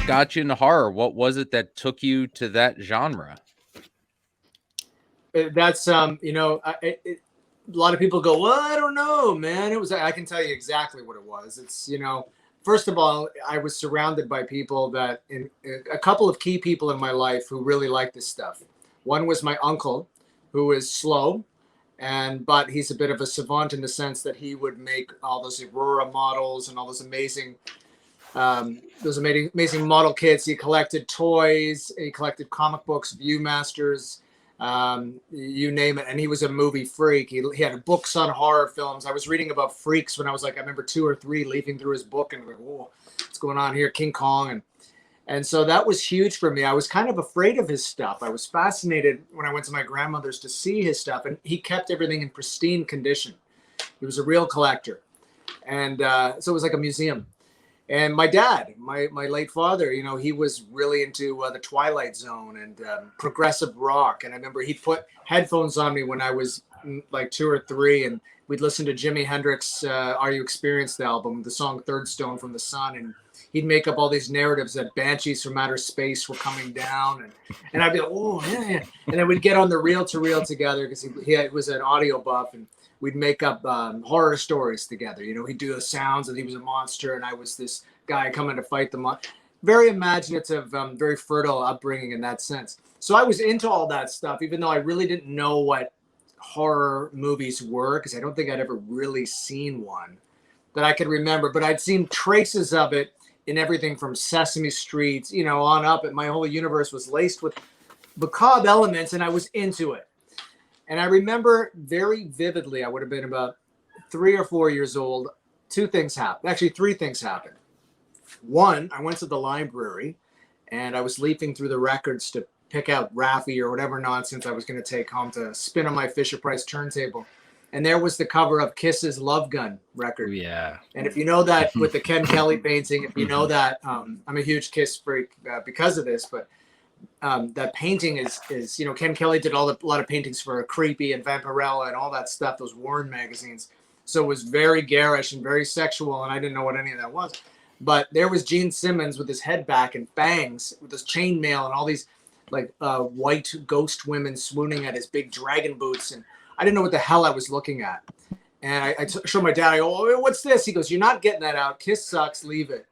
what got you into horror? What was it that took you to that genre? That's a lot of people go, well, I don't know, man. I can tell you exactly what it was. First of all, I was surrounded by people a couple of key people in my life who really liked this stuff. One was my uncle, who is slow, but he's a bit of a savant in the sense that he would make all those Aurora models and all those amazing model kits. He collected toys, he collected comic books, Viewmasters, you name it. And he was a movie freak. He had books on horror films. I was reading about freaks when I was like, I remember 2 or 3, leafing through his book and like, whoa, what's going on here? King Kong. And so that was huge for me. I was kind of afraid of his stuff. I was fascinated when I went to my grandmother's to see his stuff, and he kept everything in pristine condition. He was a real collector. And so it was like a museum. And my dad, my late father, he was really into the Twilight Zone and progressive rock. And I remember he put headphones on me when I was like 2 or 3, and we'd listen to Jimi Hendrix' Are You Experienced album, the song Third Stone from the Sun. And he'd make up all these narratives that banshees from outer space were coming down. And I'd be like, oh, yeah. And then we'd get on the reel-to-reel together because he was an audio buff, and we'd make up horror stories together. He'd do the sounds, and he was a monster, and I was this guy coming to fight the monster. Very imaginative, very fertile upbringing in that sense. So I was into all that stuff, even though I really didn't know what horror movies were, because I don't think I'd ever really seen one that I could remember. But I'd seen traces of it in everything from Sesame Street, on up. And my whole universe was laced with macabre elements, and I was into it. And I remember very vividly, I would have been about 3 or 4 years old. 2 things happened. Actually, 3 things happened. One, I went to the library, and I was leafing through the records to pick out Raffi or whatever nonsense I was going to take home to spin on my Fisher-Price turntable. And there was the cover of Kiss's Love Gun record. Oh, yeah. And if you know that with the Ken Kelly painting, if you know that, I'm a huge Kiss freak because of this, but that painting is Ken Kelly did a lot of paintings for Creepy and Vampirella and all that stuff, those Warren magazines. So it was very garish and very sexual, and I didn't know what any of that was. But there was Gene Simmons with his head back and fangs, with his chainmail and all these white ghost women swooning at his big dragon boots, and I didn't know what the hell I was looking at. And I showed my dad. I go, oh, what's this? He goes, you're not getting that out. Kiss sucks. Leave it.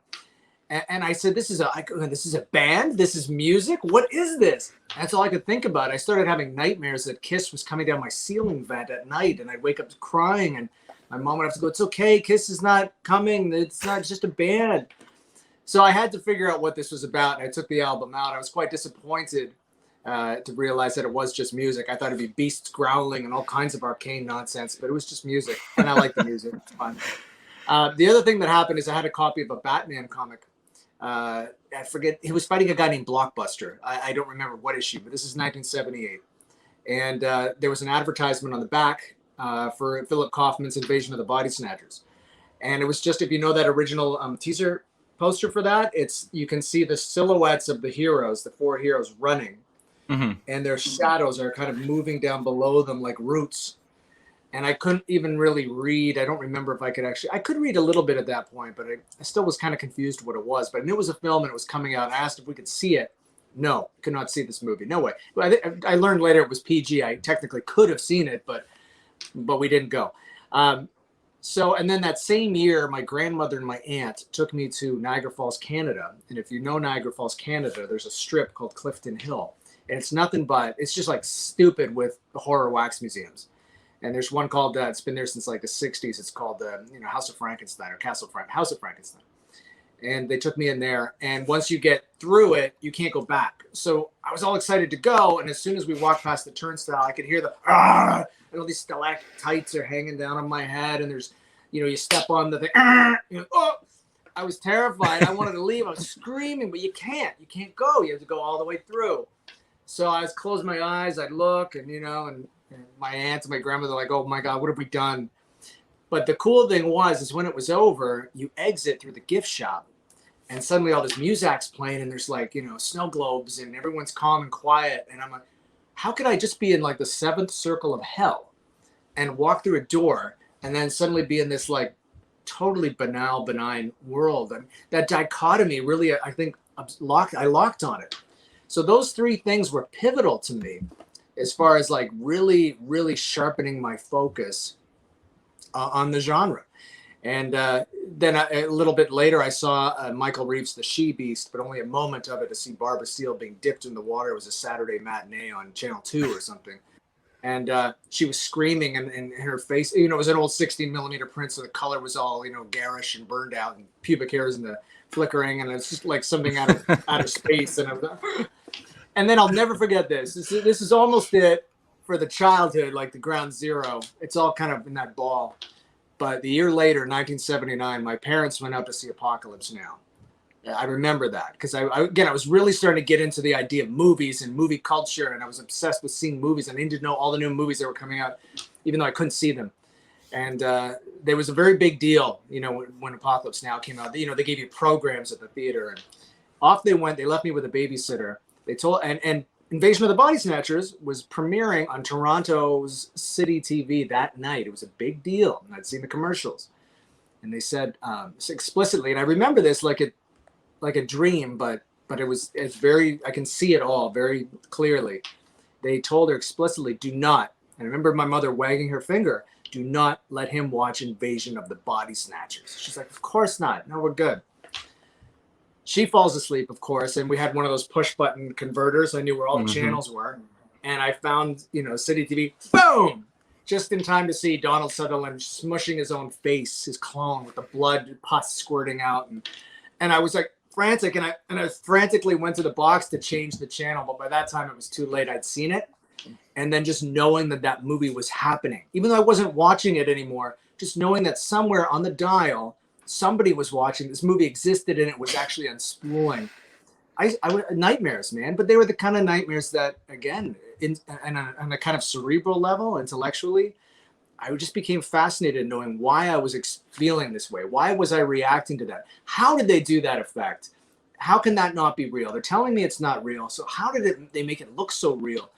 And I said, this is a band? This is music? What is this? That's all I could think about. I started having nightmares that Kiss was coming down my ceiling vent at night, and I'd wake up crying, and my mom would have to go, it's okay. Kiss is not coming. It's not just a band. So I had to figure out what this was about. And I took the album out. I was quite disappointed to realize that it was just music. I thought it'd be beasts growling and all kinds of arcane nonsense, but it was just music. And I like the music. It's fun. The other thing that happened is I had a copy of a Batman comic. I forget. He was fighting a guy named Blockbuster. I don't remember what issue, but this is 1978. And there was an advertisement on the back for Philip Kaufman's Invasion of the Body Snatchers. And it was just, if you know that original teaser poster for that, you can see the silhouettes of the heroes, the 4 heroes running. Mm-hmm. And their shadows are kind of moving down below them like roots. And I couldn't even really read. I don't remember if I could read a little bit at that point, but I still was kind of confused what it was. But I knew it was a film and it was coming out. I asked if we could see it. No, could not see this movie. No way. I learned later it was PG. I technically could have seen it, but we didn't go. And then that same year, my grandmother and my aunt took me to Niagara Falls, Canada. And if you know Niagara Falls, Canada, there's a strip called Clifton Hill. And it's nothing but, it's just like stupid with the horror wax museums. And there's one called, it's been there since like the 60s. It's called House of Frankenstein or House of Frankenstein. And they took me in there. And once you get through it, you can't go back. So I was all excited to go. And as soon as we walked past the turnstile, I could hear the, and all these stalactites are hanging down on my head. And there's, you step on the thing. I was terrified. I wanted to leave. I was screaming, but you can't go. You have to go all the way through. So I was closed my eyes. I'd look and my aunt and my grandmother were like, oh my God, what have we done? But the cool thing is when it was over, you exit through the gift shop and suddenly all this music's playing and there's like, snow globes and everyone's calm and quiet. And I'm like, how could I just be in like the 7th circle of hell and walk through a door and then suddenly be in this like totally banal, benign world? And that dichotomy really, I think, I locked on it. So those three things were pivotal to me as far as like really, really sharpening my focus on the genre. And then a little bit later, I saw Michael Reeves' The She Beast, but only a moment of it to see Barbara Steele being dipped in the water. It was a Saturday matinee on Channel 2 or something. And she was screaming, and her face, you know, it was an old 16 millimeter print, so the color was all, you know, garish and burned out, and pubic hairs and the flickering, and it's just like something out of space. And then I'll never forget this. This is almost it for the childhood, like the ground zero. It's all kind of in that ball. But the year later, 1979, my parents went out to see Apocalypse Now. I remember that because I was really starting to get into the idea of movies and movie culture, and I was obsessed with seeing movies. I needed to know all the new movies that were coming out, even though I couldn't see them. And there was a very big deal, you know, when Apocalypse Now came out. You know, they gave you programs at the theater, and off they went. They left me with a babysitter. They told and Invasion of the Body Snatchers was premiering on Toronto's City TV that night. It was a big deal, and I'd seen the commercials, and they said explicitly, and I remember this like a dream, but it's very, I can see it all very clearly. They told her explicitly, do not, and I remember my mother wagging her finger, do not let him watch Invasion of the Body Snatchers. She's like, of course not. No, we're good. She falls asleep, of course, and we had one of those push button converters. I knew where all the channels were, and I found, you know, City TV, boom, just in time to see Donald Sutherland smushing his own face, his clone, with the blood pus squirting out, and I was like frantic, and I frantically went to the box to change the channel, but by that time it was too late. I'd seen it, and then just knowing that movie was happening, even though I wasn't watching it anymore, just knowing that somewhere on the dial somebody was watching, this movie existed, and it was actually unspooling. I nightmares, man, but they were the kind of nightmares that, again, on a kind of cerebral level, intellectually, I just became fascinated knowing why I was feeling this way. Why was I reacting to that? How did they do that effect? How can that not be real? They're telling me it's not real. So how did they make it look so real?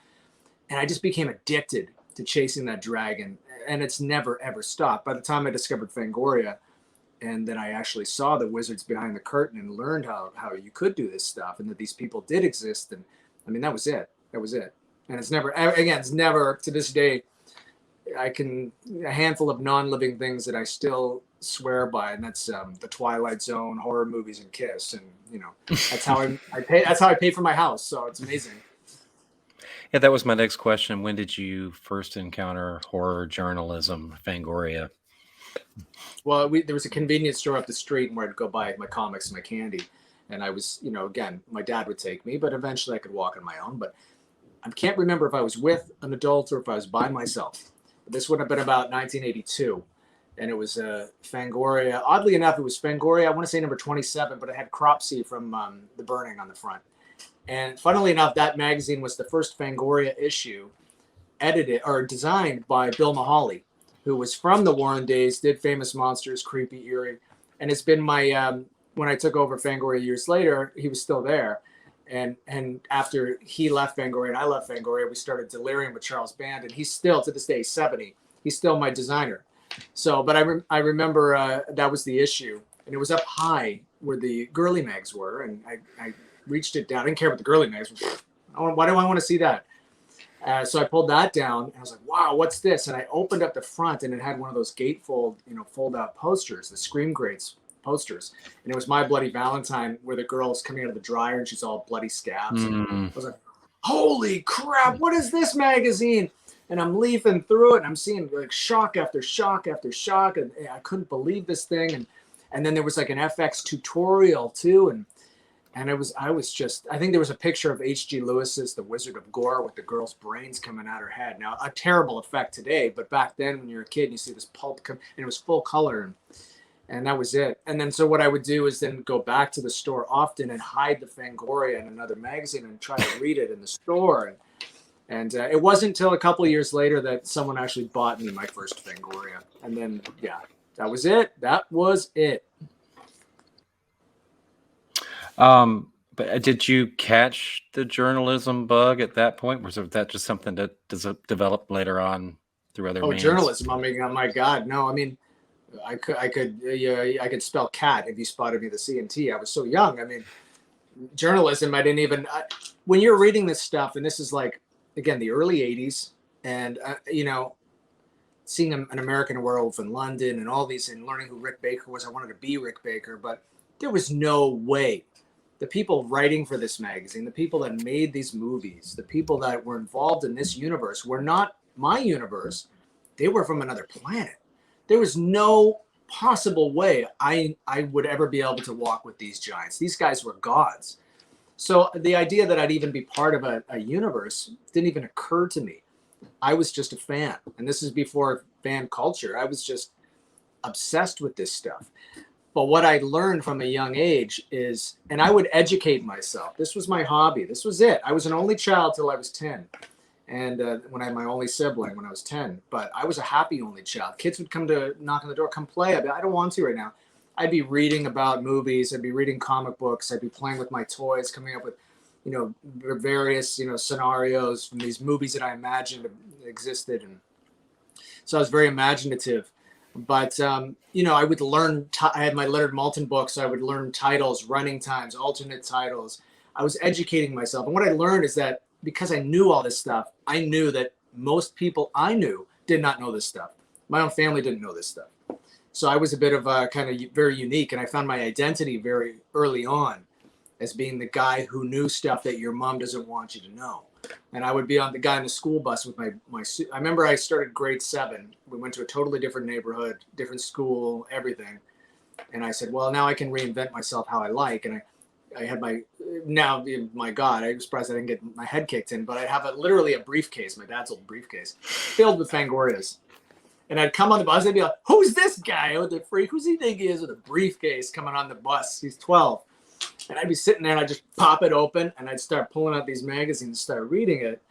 And I just became addicted to chasing that dragon, and it's never, ever stopped. By the time I discovered Fangoria, and then I actually saw the wizards behind the curtain and learned how you could do this stuff, and that these people did exist. And I mean, that was it. That was it. And it's never, to this day, a handful of non-living things that I still swear by, and that's the Twilight Zone, horror movies, and Kiss. And, you know, that's how I pay for my house. So it's amazing. Yeah, that was my next question. When did you first encounter horror journalism, Fangoria? Well, there was a convenience store up the street where I'd go buy my comics and my candy. And I was, you know, again, my dad would take me, but eventually I could walk on my own. But I can't remember if I was with an adult or if I was by myself. But this would have been about 1982. And it was Fangoria. Oddly enough, it was Fangoria, I want to say number 27, but it had Cropsey from The Burning on the front. And funnily enough, that magazine was the first Fangoria issue edited or designed by Bill Mahaly, who was from the Warren days, did Famous Monsters, Creepy, Eerie. And it's been my, when I took over Fangoria years later, he was still there. And after he left Fangoria and I left Fangoria, we started Delirium with Charles Band. And he's still, to this day, 70. He's still my designer. So, but I remember that was the issue. And it was up high where the girly mags were. And I reached it down. I didn't care what the girly mags were. Why do I want to see that? So I pulled that down, and I was like, wow, what's this? And I opened up the front, and it had one of those gatefold, you know, fold-out posters, the Scream Greats posters. And it was My Bloody Valentine, where the girl is coming out of the dryer, and she's all bloody scabs. And I was like, holy crap, what is this magazine? And I'm leafing through it, and I'm seeing like shock after shock after shock, and I couldn't believe this thing. And then there was like an FX tutorial, too, and I think there was a picture of H.G. Lewis's The Wizard of Gore with the girl's brains coming out her head. Now, a terrible effect today, but back then when you're a kid and you see this pulp come, and it was full color, and that was it. And then so what I would do is then go back to the store often and hide the Fangoria in another magazine and try to read it in the store. And it wasn't until a couple of years later that someone actually bought me my first Fangoria. And then, yeah, that was it. That was it. But did you catch the journalism bug at that point? Was that just something that developed later on through other means? Journalism! I mean, oh my God, no! I mean, I could spell cat if you spotted me the C and T. I was so young. I mean, journalism, I didn't even, when you're reading this stuff, and this is like, again, the early 80s, and, you know, seeing an American Werewolf in London and all these, and learning who Rick Baker was, I wanted to be Rick Baker, but there was no way. The people writing for this magazine, the people that made these movies, the people that were involved in this universe were not my universe. They were from another planet. There was no possible way I would ever be able to walk with these giants. These guys were gods. So the idea that I'd even be part of a universe didn't even occur to me. I was just a fan. And this is before fan culture. I was just obsessed with this stuff. But what I learned from a young age is, and I would educate myself. This was my hobby. This was it. I was an only child till I was 10. And when I had my only sibling when I was 10. But I was a happy only child. Kids would come to knock on the door, come play. I'd be, I don't want to right now. I'd be reading about movies. I'd be reading comic books. I'd be playing with my toys, coming up with, you know, various, you know, scenarios from these movies that I imagined existed. And so I was very imaginative. But, you know, I would learn, I had my Leonard Maltin books. So I would learn titles, running times, alternate titles. I was educating myself. And what I learned is that because I knew all this stuff, I knew that most people I knew did not know this stuff. My own family didn't know this stuff. So I was a bit of a kind of very unique. And I found my identity very early on as being the guy who knew stuff that your mom doesn't want you to know. And I would be on the guy in the school bus with my I remember I started grade 7. We went to a totally different neighborhood, different school, everything. And I said, well, now I can reinvent myself how I like. And I had my God, I'm surprised I didn't get my head kicked in, but I'd have literally a briefcase, my dad's old briefcase, filled with Fangorias. And I'd come on the bus, they'd be like, who's this guy with the freak? Who's he think he is with a briefcase coming on the bus? He's 12. And I'd be sitting there and I'd just pop it open and I'd start pulling out these magazines and start reading it.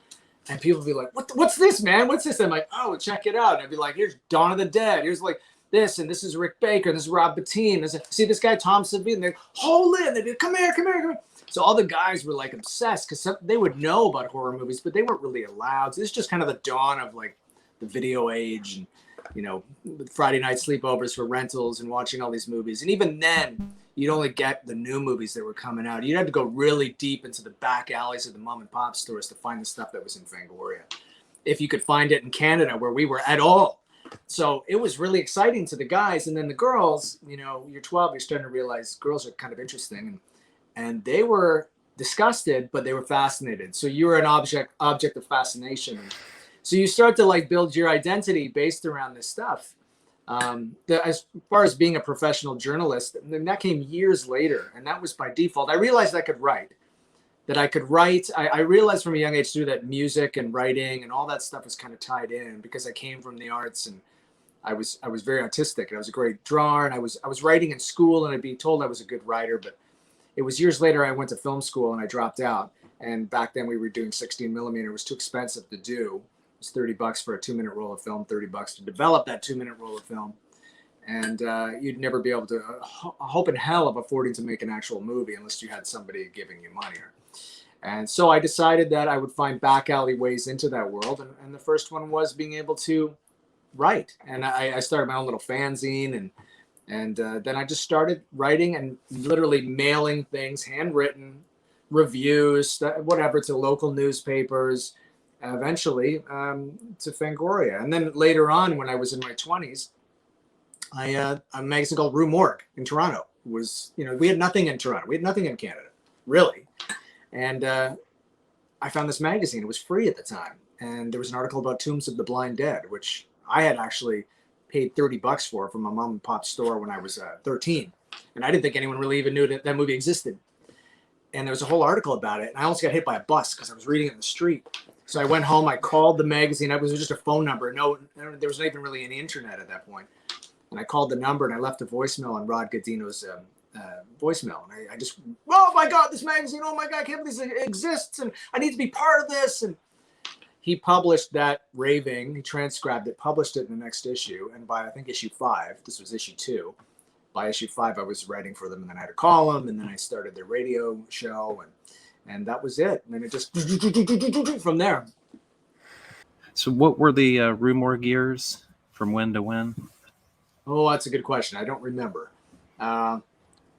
And people would be like, what's this, man? What's this? And I'm like, oh, check it out. And I'd be like, here's Dawn of the Dead. Here's like this, and this is Rick Baker. This is Rob Bottin. See this guy, Tom Savini? And they're hold it. And they'd be, come here. So all the guys were like obsessed because they would know about horror movies, but they weren't really allowed. So this is just kind of the dawn of like the video age and, you know, Friday night sleepovers for rentals and watching all these movies. And even then, you'd only get the new movies that were coming out. You'd have to go really deep into the back alleys of the mom and pop stores to find the stuff that was in Fangoria, if you could find it in Canada where we were at all. So it was really exciting to the guys. And then the girls, you know, you're 12, you're starting to realize girls are kind of interesting. And they were disgusted, but they were fascinated. So you were an object of fascination. So you start to like build your identity based around this stuff. As far as being a professional journalist, that came years later, and that was by default. I realized I could write. I realized from a young age too that music and writing and all that stuff was kind of tied in because I came from the arts and I was very artistic and I was a great drawer and I was writing in school and I'd be told I was a good writer, but it was years later I went to film school and I dropped out. And back then we were doing 16 millimeter. It was too expensive to do. It was $30 for a 2-minute roll of film, $30 to develop that 2-minute roll of film. And you'd never be able to hope in hell of affording to make an actual movie unless you had somebody giving you money. And so I decided that I would find back alley ways into that world. And the first one was being able to write. And I started my own little fanzine. And then I just started writing and literally mailing things, handwritten, reviews, whatever, to local newspapers, eventually to Fangoria. And then later on, when I was in my 20s, a magazine called Rue Morgue in Toronto was, you know, we had nothing in Toronto. We had nothing in Canada, really. And I found this magazine. It was free at the time. And there was an article about Tombs of the Blind Dead, which I had actually paid $30 for from a mom and pop store when I was 13. And I didn't think anyone really even knew that movie existed. And there was a whole article about it. And I almost got hit by a bus because I was reading it in the street. So I went home, I called the magazine. It was just a phone number. No, there was not even really any internet at that point. And I called the number and I left a voicemail on Rod Godino's voicemail. And I just, oh my God, this magazine, oh my God, I can't believe this exists. And I need to be part of this. And he published that raving, he transcribed it, published it in the next issue. And by, I think, issue 5, this was issue 2. By issue 5, I was writing for them. And then I had a column. And then I started their radio show. And that was it. And then it just, from there. So what were the Rue Morgue years from when to when? Oh, that's a good question. I don't remember.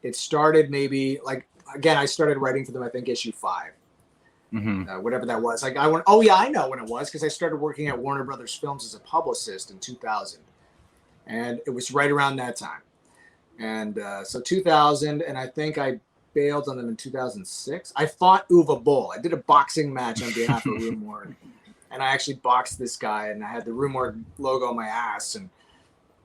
It started maybe like again, I started writing for them, I think issue 5, Hmm. whatever that was. Like I went, oh yeah, I know when it was, because I started working at Warner Brothers Films as a publicist in 2000, and it was right around that time. And so 2000, and I think I bailed on them in 2006. I fought Uwe Boll. I did a boxing match on behalf of Rue Morgue, and I actually boxed this guy, and I had the Rue Morgue logo on my ass and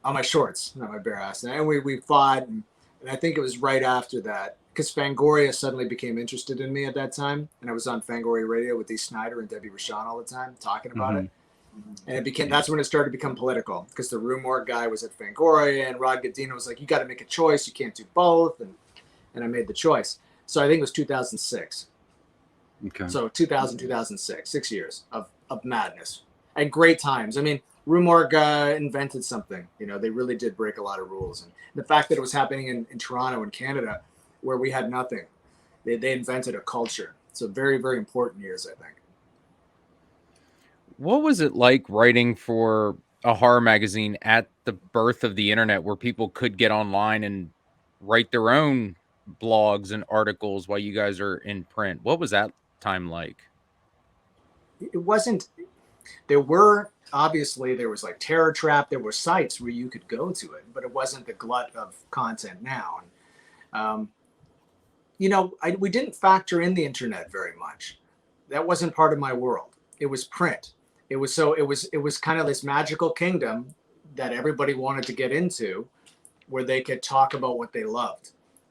on my shorts, not my bare ass. And we fought, and I think it was right after that, because Fangoria suddenly became interested in me at that time, and I was on Fangoria Radio with Dee Snider and Debbie Rochon all the time talking about it. Hmm. And it became, that's when it started to become political, because the Rue Morgue guy was at Fangoria, and Rod Godino was like, you got to make a choice. You can't do both. And I made the choice. So I think it was 2006. Okay. So 2000, 2006, 6 years of madness and great times. I mean, Rue Morgue invented something. You know, they really did break a lot of rules. And the fact that it was happening in Toronto and Canada, where we had nothing, they invented a culture. So very, very important years, I think. What was it like writing for a horror magazine at the birth of the internet, where people could get online and write their own blogs and articles while you guys are in print? What was that time like? It wasn't, there were, obviously there was like Terror Trap, there were sites where you could go to it, but it wasn't the glut of content now. And, you know, we didn't factor in the internet very much. That wasn't part of my world. It was print. It was kind of this magical kingdom that everybody wanted to get into, where they could talk about what they loved.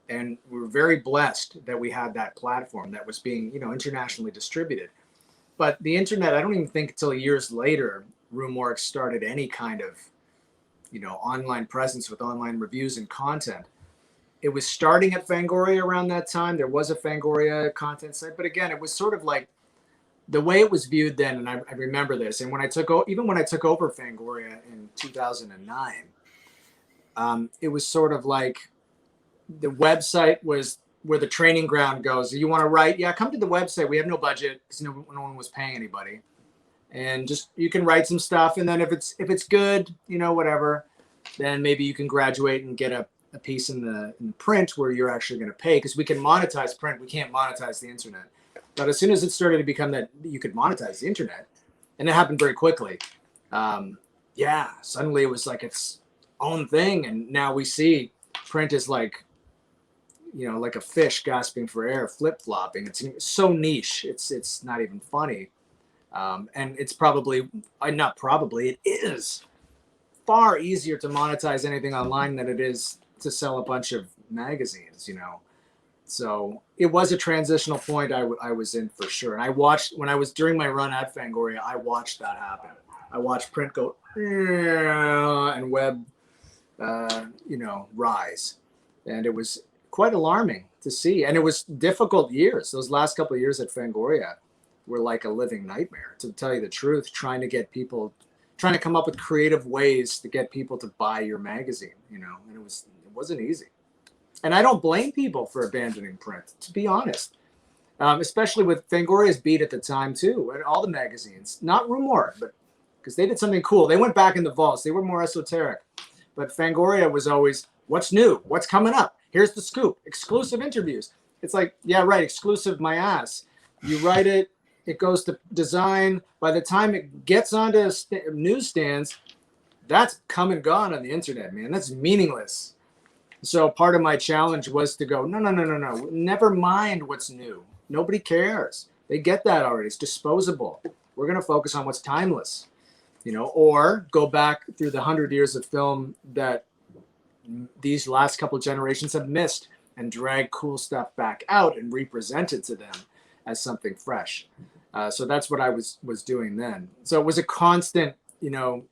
And we were very blessed that we had that platform that was being, you know, internationally distributed. But the internet, I don't even think until years later, Rue Morgue started any kind of, you know, online presence with online reviews and content. It was starting at Fangoria around that time. There was a Fangoria content site, but again, it was sort of like the way it was viewed then. And I remember this. And when I took even when I took over Fangoria in 2009, it was sort of like the website was where the training ground goes. You want to write? Yeah, come to the website. We have no budget because no one was paying anybody, and just you can write some stuff. And then if it's good, you know, whatever, then maybe you can graduate and get a piece in the print where you're actually going to pay, because we can monetize print. We can't monetize the internet. But as soon as it started to become that you could monetize the internet, and it happened very quickly, yeah, suddenly it was like its own thing. And now we see print is like, you know, like a fish gasping for air, flip-flopping. It's so niche. It's not even funny. And it's probably, it is far easier to monetize anything online than it is to sell a bunch of magazines, you know. So it was a transitional point I was in for sure. And I watched, when I was during my run at Fangoria, I watched that happen. I watched print go and web, you know, rise. And it was quite alarming to see. And it was difficult years. Those last couple of years at Fangoria were like a living nightmare, to tell you the truth, trying to come up with creative ways to get people to buy your magazine, you know, and it wasn't easy. And I don't blame people for abandoning print, to be honest, especially with Fangoria's beat at the time too, and all the magazines, not Rue Morgue, but because they did something cool. They went back in the vaults. They were more esoteric, but Fangoria was always, what's new? What's coming up? Here's the scoop, exclusive interviews. It's like, yeah, right. Exclusive my ass. You write it, it goes to design. By the time it gets onto newsstands, that's come and gone on the internet, man. That's meaningless. So part of my challenge was to go, no. Never mind what's new. Nobody cares. They get that already. It's disposable. We're going to focus on what's timeless, you know, or go back through the 100 years of film that these last couple generations have missed and drag cool stuff back out and represent it to them as something fresh. So that's what I was doing then. So it was a constant, you know,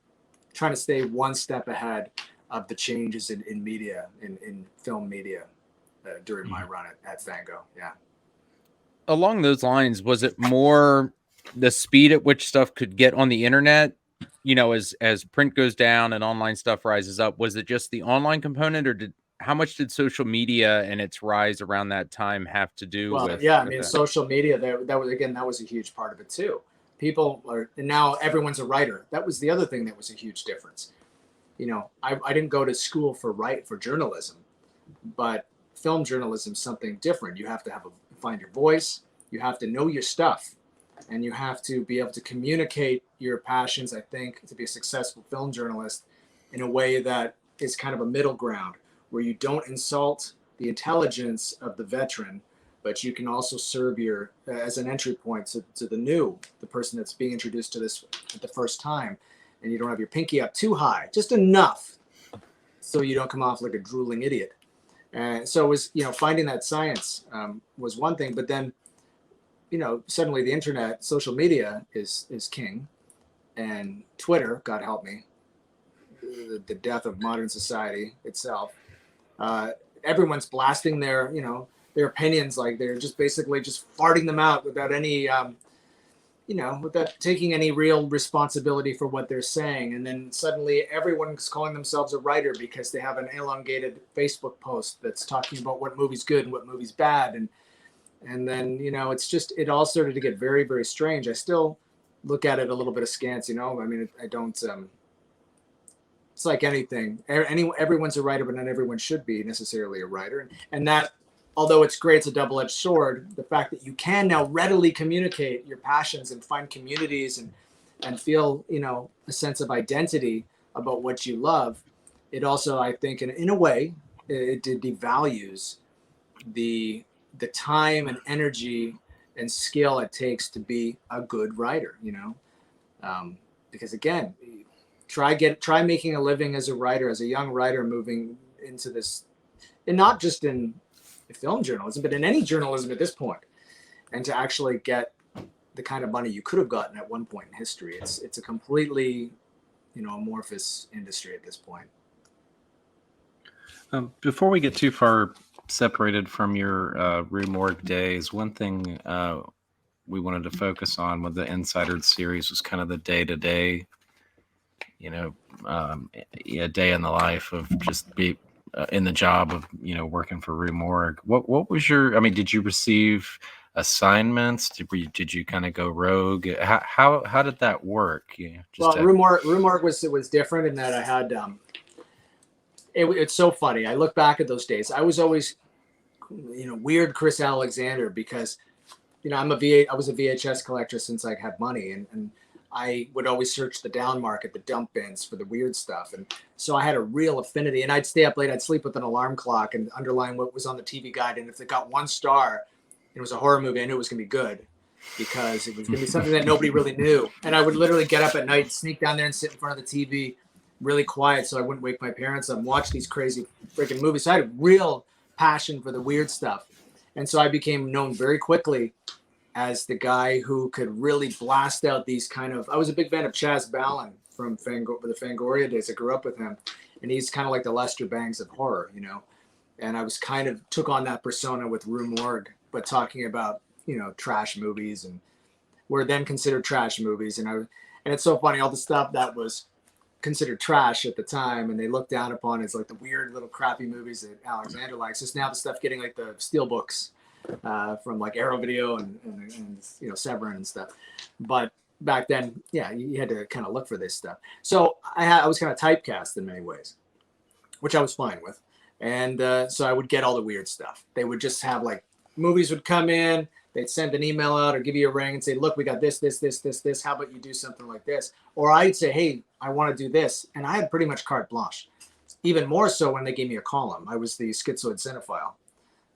trying to stay one step ahead of the changes in media, in film media during my run at Fango. Yeah. Along those lines, was it more the speed at which stuff could get on the internet, you know, as print goes down and online stuff rises up? Was it just the online component, or how much did social media and its rise around that time have to do with? Yeah, I mean, social media, that was a huge part of it too. People are, and now everyone's a writer. That was the other thing that was a huge difference. You know, I didn't go to school for journalism, but film journalism is something different. You have to find your voice. You have to know your stuff, and you have to be able to communicate your passions, I think, to be a successful film journalist in a way that is kind of a middle ground where you don't insult the intelligence of the veteran, but you can also serve your as an entry point to the person that's being introduced to this at the first time, and you don't have your pinky up too high, just enough so you don't come off like a drooling idiot. And so it was, finding that science was one thing, but then, suddenly the internet, social media is king, and Twitter, God help me, the death of modern society itself. Everyone's blasting their opinions, like they're just basically just farting them out without any, without taking any real responsibility for what they're saying. And then suddenly everyone's calling themselves a writer because they have an elongated Facebook post that's talking about what movie's good and what movie's bad. And then, it all started to get very, very strange. I still look at it a little bit askance, I mean, I don't, it's like anything. Everyone's a writer, but not everyone should be necessarily a writer. And that, although it's great, it's a double-edged sword. The fact that you can now readily communicate your passions and find communities and feel, a sense of identity about what you love. It also, I think, in a way, it devalues the time and energy and skill it takes to be a good writer, because again, try making a living as a writer, as a young writer moving into this, and not just in film journalism, but in any journalism at this point, and to actually get the kind of money you could have gotten at one point in history. It's a completely, amorphous industry at this point. Before we get too far separated from your Rue Morgue days, one thing we wanted to focus on with the Insider series was kind of the day-to-day, a day in the life of just be in the job of, working for Rue Morgue. What was did you receive assignments? Did you kind of go rogue? How did that work? Rue Morgue was different in that I had, it's so funny. I look back at those days. I was always, weird Chris Alexander because, I was a VHS collector since I had money, and I would always search the down market, the dump bins for the weird stuff. And so I had a real affinity, and I'd stay up late. I'd sleep with an alarm clock and underline what was on the TV guide. And if it got 1 star, it was a horror movie. I knew it was going to be good because it was going to be something that nobody really knew. And I would literally get up at night, sneak down there and sit in front of the TV really quiet so I wouldn't wake my parents up and watch these crazy freaking movies. So I had a real passion for the weird stuff. And so I became known very quickly as the guy who could really blast out these kind of, I was a big fan of Chaz Ballin from the Fangoria days. I grew up with him, and he's kind of like the Lester Bangs of horror, and I was kind of took on that persona with Rue Morgue, but talking about, trash movies, and were then considered trash movies. And it's so funny, all the stuff that was considered trash at the time, and they looked down upon as like the weird little crappy movies that Alexander likes. Just now the stuff getting like the steel books from like Arrow Video and Severin and stuff. But back then, yeah, you had to kind of look for this stuff. So I was kind of typecast in many ways, which I was fine with. And so I would get all the weird stuff. They would just have like movies would come in, they'd send an email out or give you a ring and say, look, we got this. How about you do something like this? Or I'd say, hey, I want to do this. And I had pretty much carte blanche. Even more so when they gave me a column. I was the schizoid cinephile.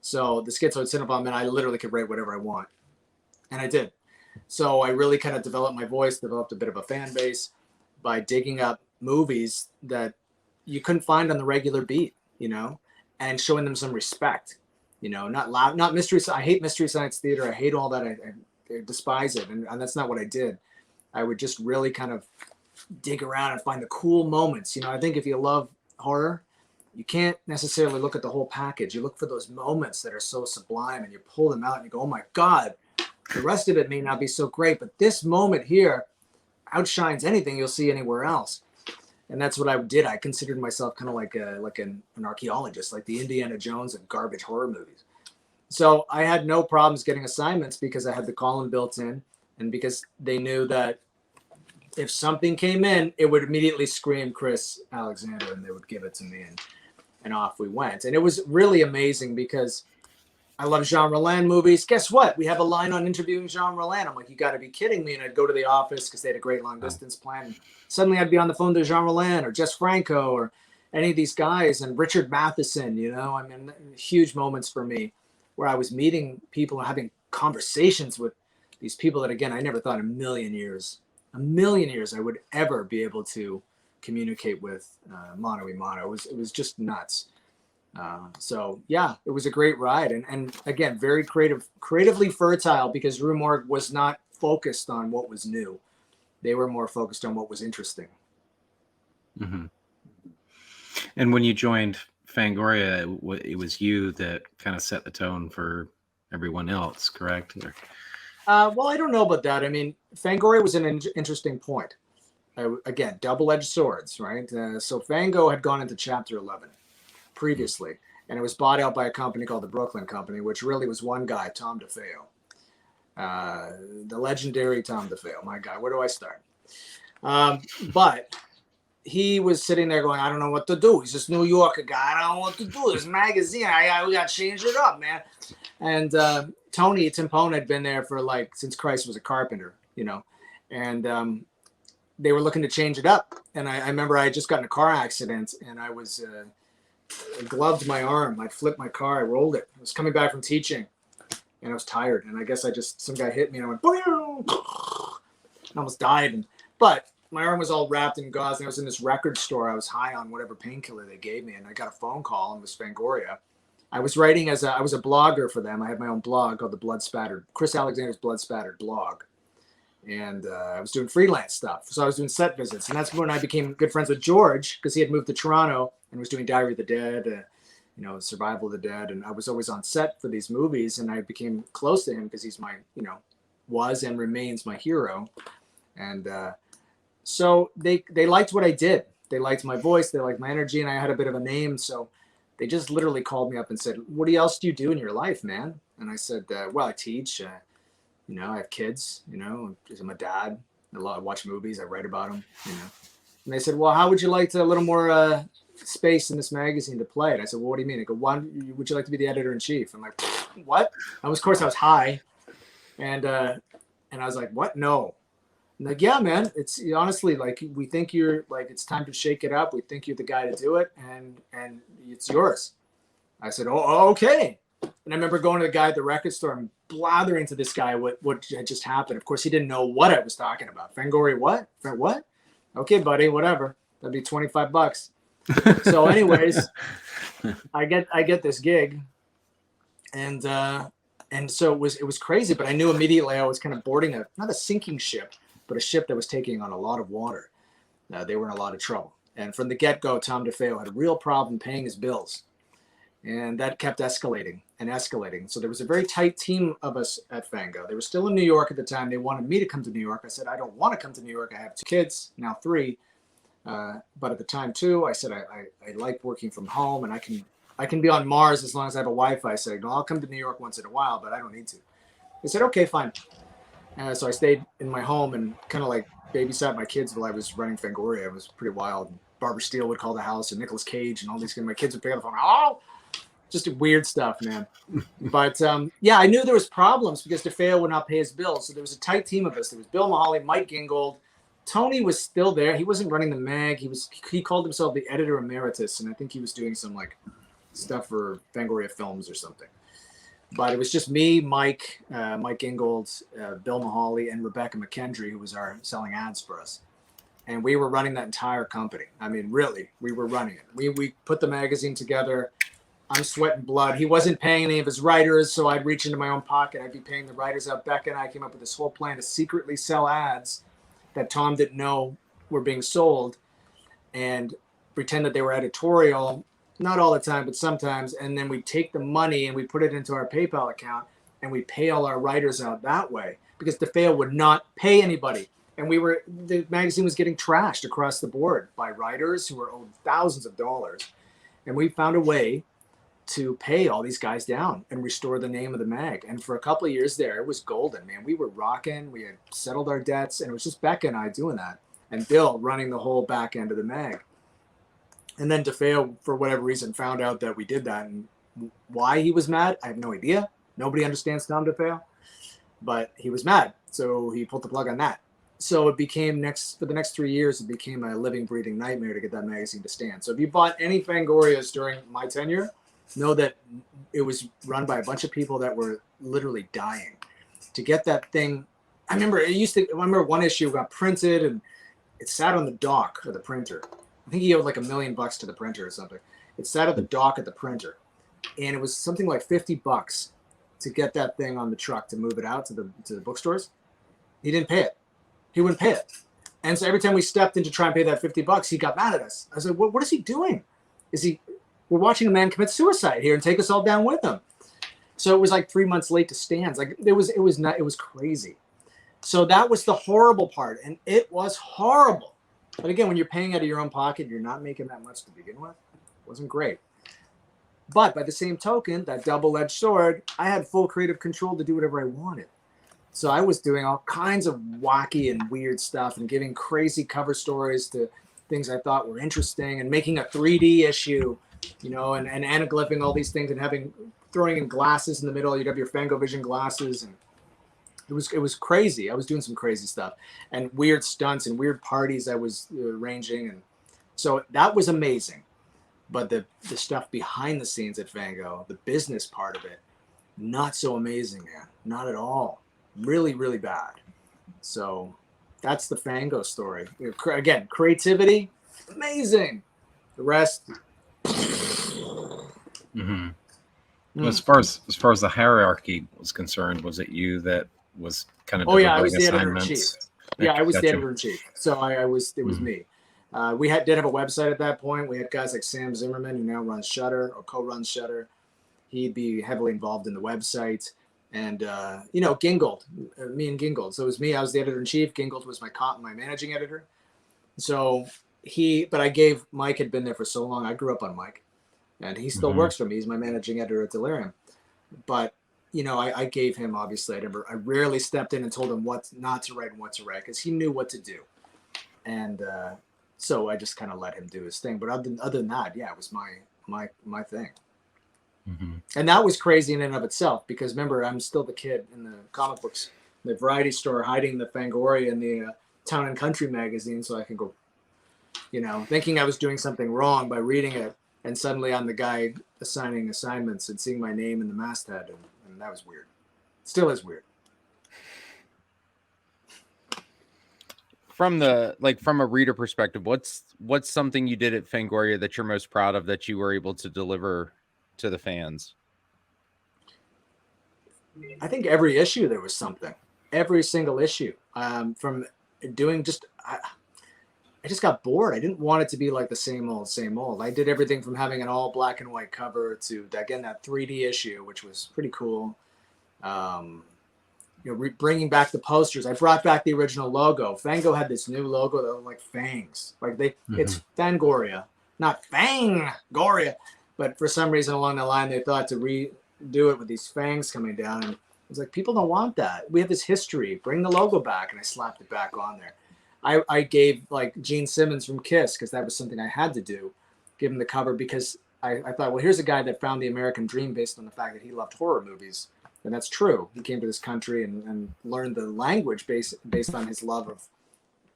So the schizoid cinephile meant I literally could write whatever I want. And I did. So I really kind of developed my voice, developed a bit of a fan base by digging up movies that you couldn't find on the regular beat, and showing them some respect, not loud, not mystery. I hate Mystery Science Theater. I hate all that. I despise it. And that's not what I did. I would just really kind of dig around and find the cool moments. I think if you love horror, you can't necessarily look at the whole package. You look for those moments that are so sublime, and you pull them out and you go, oh my God, the rest of it may not be so great, but this moment here outshines anything you'll see anywhere else. And that's what I did. I considered myself kind of like an archaeologist, like the Indiana Jones of garbage horror movies. So I had no problems getting assignments because I had the column built in, and because they knew that if something came in, it would immediately scream Chris Alexander, and they would give it to me. and off we went. And it was really amazing because I love Jean Rollin movies. Guess what? We have a line on interviewing Jean Rollin. I'm like, you got to be kidding me. And I'd go to the office because they had a great long distance plan. And suddenly I'd be on the phone to Jean Rollin or Jess Franco or any of these guys, and Richard Matheson, you know, I mean, huge moments for me where I was meeting people and having conversations with these people that, again, I never thought in a million years I would ever be able to communicate with mano a mano. It was just nuts. So yeah, it was a great ride. And again, very creatively fertile, because Rue Morgue was not focused on what was new. They were more focused on what was interesting. Mm-hmm. And when you joined Fangoria, it was you that kind of set the tone for everyone else, correct? Well, I don't know about that. I mean, Fangoria was an interesting point. Again, double-edged swords, right? So Fango had gone into Chapter 11 previously, and it was bought out by a company called the Brooklyn Company, which really was one guy, Tom DeFeo. The legendary Tom DeFeo. My God, where do I start? But he was sitting there going, I don't know what to do. He's this New Yorker guy. I don't know what to do. This magazine, we got to change it up, man. And Tony Timpone had been there for since Christ was a carpenter, you know, and they were looking to change it up. And I remember I had just gotten in a car accident, and I was gloved my arm. I flipped my car. I rolled it. I was coming back from teaching, and I was tired. And I guess some guy hit me, and I went, boom, and almost died. But my arm was all wrapped in gauze, and I was in this record store. I was high on whatever painkiller they gave me, and I got a phone call, and it was Fangoria. I was writing I was a blogger for them. I had my own blog called Chris Alexander's Blood Spattered blog. And I was doing freelance stuff. So I was doing set visits. And that's when I became good friends with George, because he had moved to Toronto and was doing Diary of the Dead, Survival of the Dead. And I was always on set for these movies. And I became close to him because he's my, was and remains my hero. And so they liked what I did. They liked my voice. They liked my energy. And I had a bit of a name. So they just literally called me up and said, what else do you do in your life, man? And I said, well, I teach. I have kids, I'm a dad. I watch movies. I write about them, And they said, well, how would you like a little more space in this magazine to play it? I said, well, what do you mean? I go, would you like to be the editor-in-chief? I'm like, what? Of course, I was high. And I was like, what? No. I'm like, yeah, man. It's honestly, we think you're it's time to shake it up. We think you're the guy to do it. And it's yours. I said, oh, okay. And I remember going to the guy at the record store and blathering to this guy what had just happened. Of course, he didn't know what I was talking about. Fangoria, what? What? Okay, buddy, whatever. That'd be $25. So, anyways, I get this gig, and so it was crazy. But I knew immediately I was kind of boarding not a sinking ship, but a ship that was taking on a lot of water. They were in a lot of trouble, and from the get-go, Tom DeFeo had a real problem paying his bills. And that kept escalating and escalating. So there was a very tight team of us at Fango. They were still in New York at the time. They wanted me to come to New York. I said, I don't want to come to New York. I have 2 kids, now 3. But at the time, too, I said, I like working from home, and I can be on Mars as long as I have a Wi-Fi signal. I'll come to New York once in a while, but I don't need to. They said, okay, fine. So I stayed in my home and kind of babysat my kids while I was running Fangoria. It was pretty wild. Barbara Steele would call the house, and Nicolas Cage and all these kids. My kids would pick up the phone. Oh! Just weird stuff, man. But yeah, I knew there was problems because DeFeo would not pay his bills. So there was a tight team of us. There was Bill Mahaly, Mike Gingold. Tony was still there. He wasn't running the mag. He called himself the editor emeritus, and I think he was doing some stuff for Fangoria Films or something. But it was just me, Mike Gingold, Bill Mahaly, and Rebecca McKendry, who was selling ads for us. And we were running that entire company. I mean, really, we were running it. We put the magazine together. I'm sweating blood. He wasn't paying any of his writers, so I'd reach into my own pocket. I'd be paying the writers out. Becca and I came up with this whole plan to secretly sell ads that Tom didn't know were being sold and pretend that they were editorial, not all the time, but sometimes. And then we take the money and we put it into our PayPal account and we pay all our writers out that way because DeFeo would not pay anybody. And the magazine was getting trashed across the board by writers who were owed thousands of dollars. And we found a way to pay all these guys down and restore the name of the mag. And for a couple of years there, it was golden, man. We were rocking. We had settled our debts, and it was just Becca and I doing that, and Bill running the whole back end of the mag. And then DeFeo, for whatever reason, found out that we did that, and why he was mad, I have no idea. Nobody understands Tom DeFeo, but he was mad, so he pulled the plug on that. So it became for the next 3 years, it became a living, breathing nightmare to get that magazine to stand. So if you bought any Fangorias during my tenure, know that it was run by a bunch of people that were literally dying to get that thing. I remember one issue got printed and it sat on the dock of the printer. I think he owed like $1 million to the printer or something. It sat at the dock at the printer, and it was something like $50 to get that thing on the truck to move it out to the bookstores. He didn't pay it. He wouldn't pay it. And so every time we stepped in to try and pay that $50, he got mad at us. I was like, what is he doing? We're watching a man commit suicide here and take us all down with him. So it was like 3 months late to stands. Like it was crazy. So that was the horrible part. And it was horrible. But again, when you're paying out of your own pocket, you're not making that much to begin with. It wasn't great. But by the same token, that double-edged sword, I had full creative control to do whatever I wanted. So I was doing all kinds of wacky and weird stuff and giving crazy cover stories to things I thought were interesting and making a 3D issue, and anaglyphing all these things and throwing in glasses in the middle. You'd have your Fangovision glasses, and it was crazy. I was doing some crazy stuff and weird stunts and weird parties I was arranging, and so that was amazing. But the stuff behind the scenes at Fango, the business part of it, not so amazing, man. Not at all. Really, really bad. So that's the Fango story. Again, creativity, amazing. The rest. Mm-hmm. As far as the hierarchy was concerned, was it you that was kind of I was the editor-in-chief. Yeah, I was the editor-in-chief. So it was me. We did have a website at that point. We had guys like Sam Zimmerman, who now runs Shudder or co-runs Shudder. He'd be heavily involved in the website. And, Gingold, me and Gingold. So it was me. I was the editor-in-chief. Gingold was my managing editor. So Mike had been there for so long. I grew up on Mike. And he still works for me. He's my managing editor at Delirium. But, I gave him, obviously, I rarely stepped in and told him what not to write and what to write because he knew what to do. And so I just kind of let him do his thing. But other than that, yeah, it was my thing. Mm-hmm. And that was crazy in and of itself because remember, I'm still the kid in the comic books, the variety store, hiding the Fangoria and the Town and Country magazine so I can go, thinking I was doing something wrong by reading it. And suddenly I'm the guy assigning assignments and seeing my name in the masthead. And that was weird. Still is weird. From a reader perspective, what's something you did at Fangoria that you're most proud of that you were able to deliver to the fans? I think every issue there was something. Every single issue. From doing I just got bored. I didn't want it to be like the same old. I did everything from having an all black and white cover to again that 3D issue, which was pretty cool. Bringing back the posters. I brought back the original logo. Fango had this new logo that was like fangs. It's Fangoria, not Fangoria. But for some reason along the line, they thought to redo it with these fangs coming down. And it was like, people don't want that. We have this history. Bring the logo back. And I slapped it back on there. I gave like Gene Simmons from Kiss, because that was something I had to do, give him the cover because I thought, well, here's a guy that found the American dream based on the fact that he loved horror movies. And that's true. He came to this country and learned the language based on his love of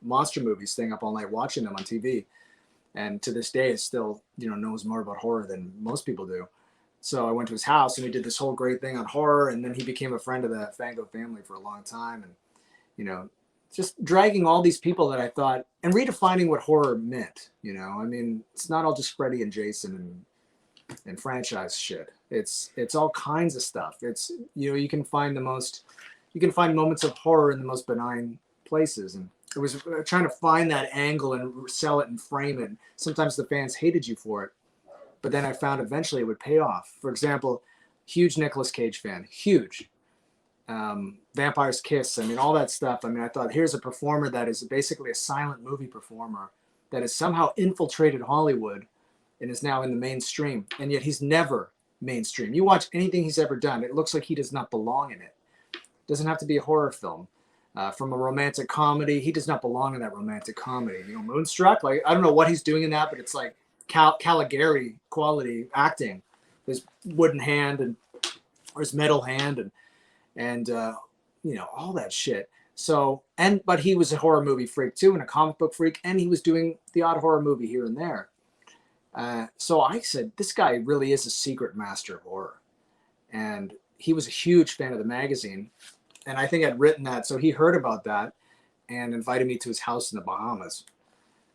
monster movies, staying up all night watching them on TV. And to this day, is still, knows more about horror than most people do. So I went to his house and we did this whole great thing on horror. And then he became a friend of the Fango family for a long time. And, just dragging all these people that I thought and redefining what horror meant. It's not all just Freddy and Jason and franchise shit. It's all kinds of stuff. It's, you can find moments of horror in the most benign places. And it was trying to find that angle and sell it and frame it. Sometimes the fans hated you for it, but then I found eventually it would pay off. For example, huge Nicolas Cage fan, huge. Vampire's Kiss, all that stuff. I thought, here's a performer that is basically a silent movie performer that has somehow infiltrated Hollywood and is now in the mainstream, and yet he's never mainstream. You watch anything he's ever done, it looks like he does not belong in it. It doesn't have to be a horror film. From a romantic comedy, he does not belong in that romantic comedy. Moonstruck, I don't know what he's doing in that, but it's like Caligari quality acting, his wooden hand or his metal hand and all that shit. So, but he was a horror movie freak too, and a comic book freak, and he was doing the odd horror movie here and there. So I said, this guy really is a secret master of horror. And he was a huge fan of the magazine. And I think I'd written that. So he heard about that and invited me to his house in the Bahamas.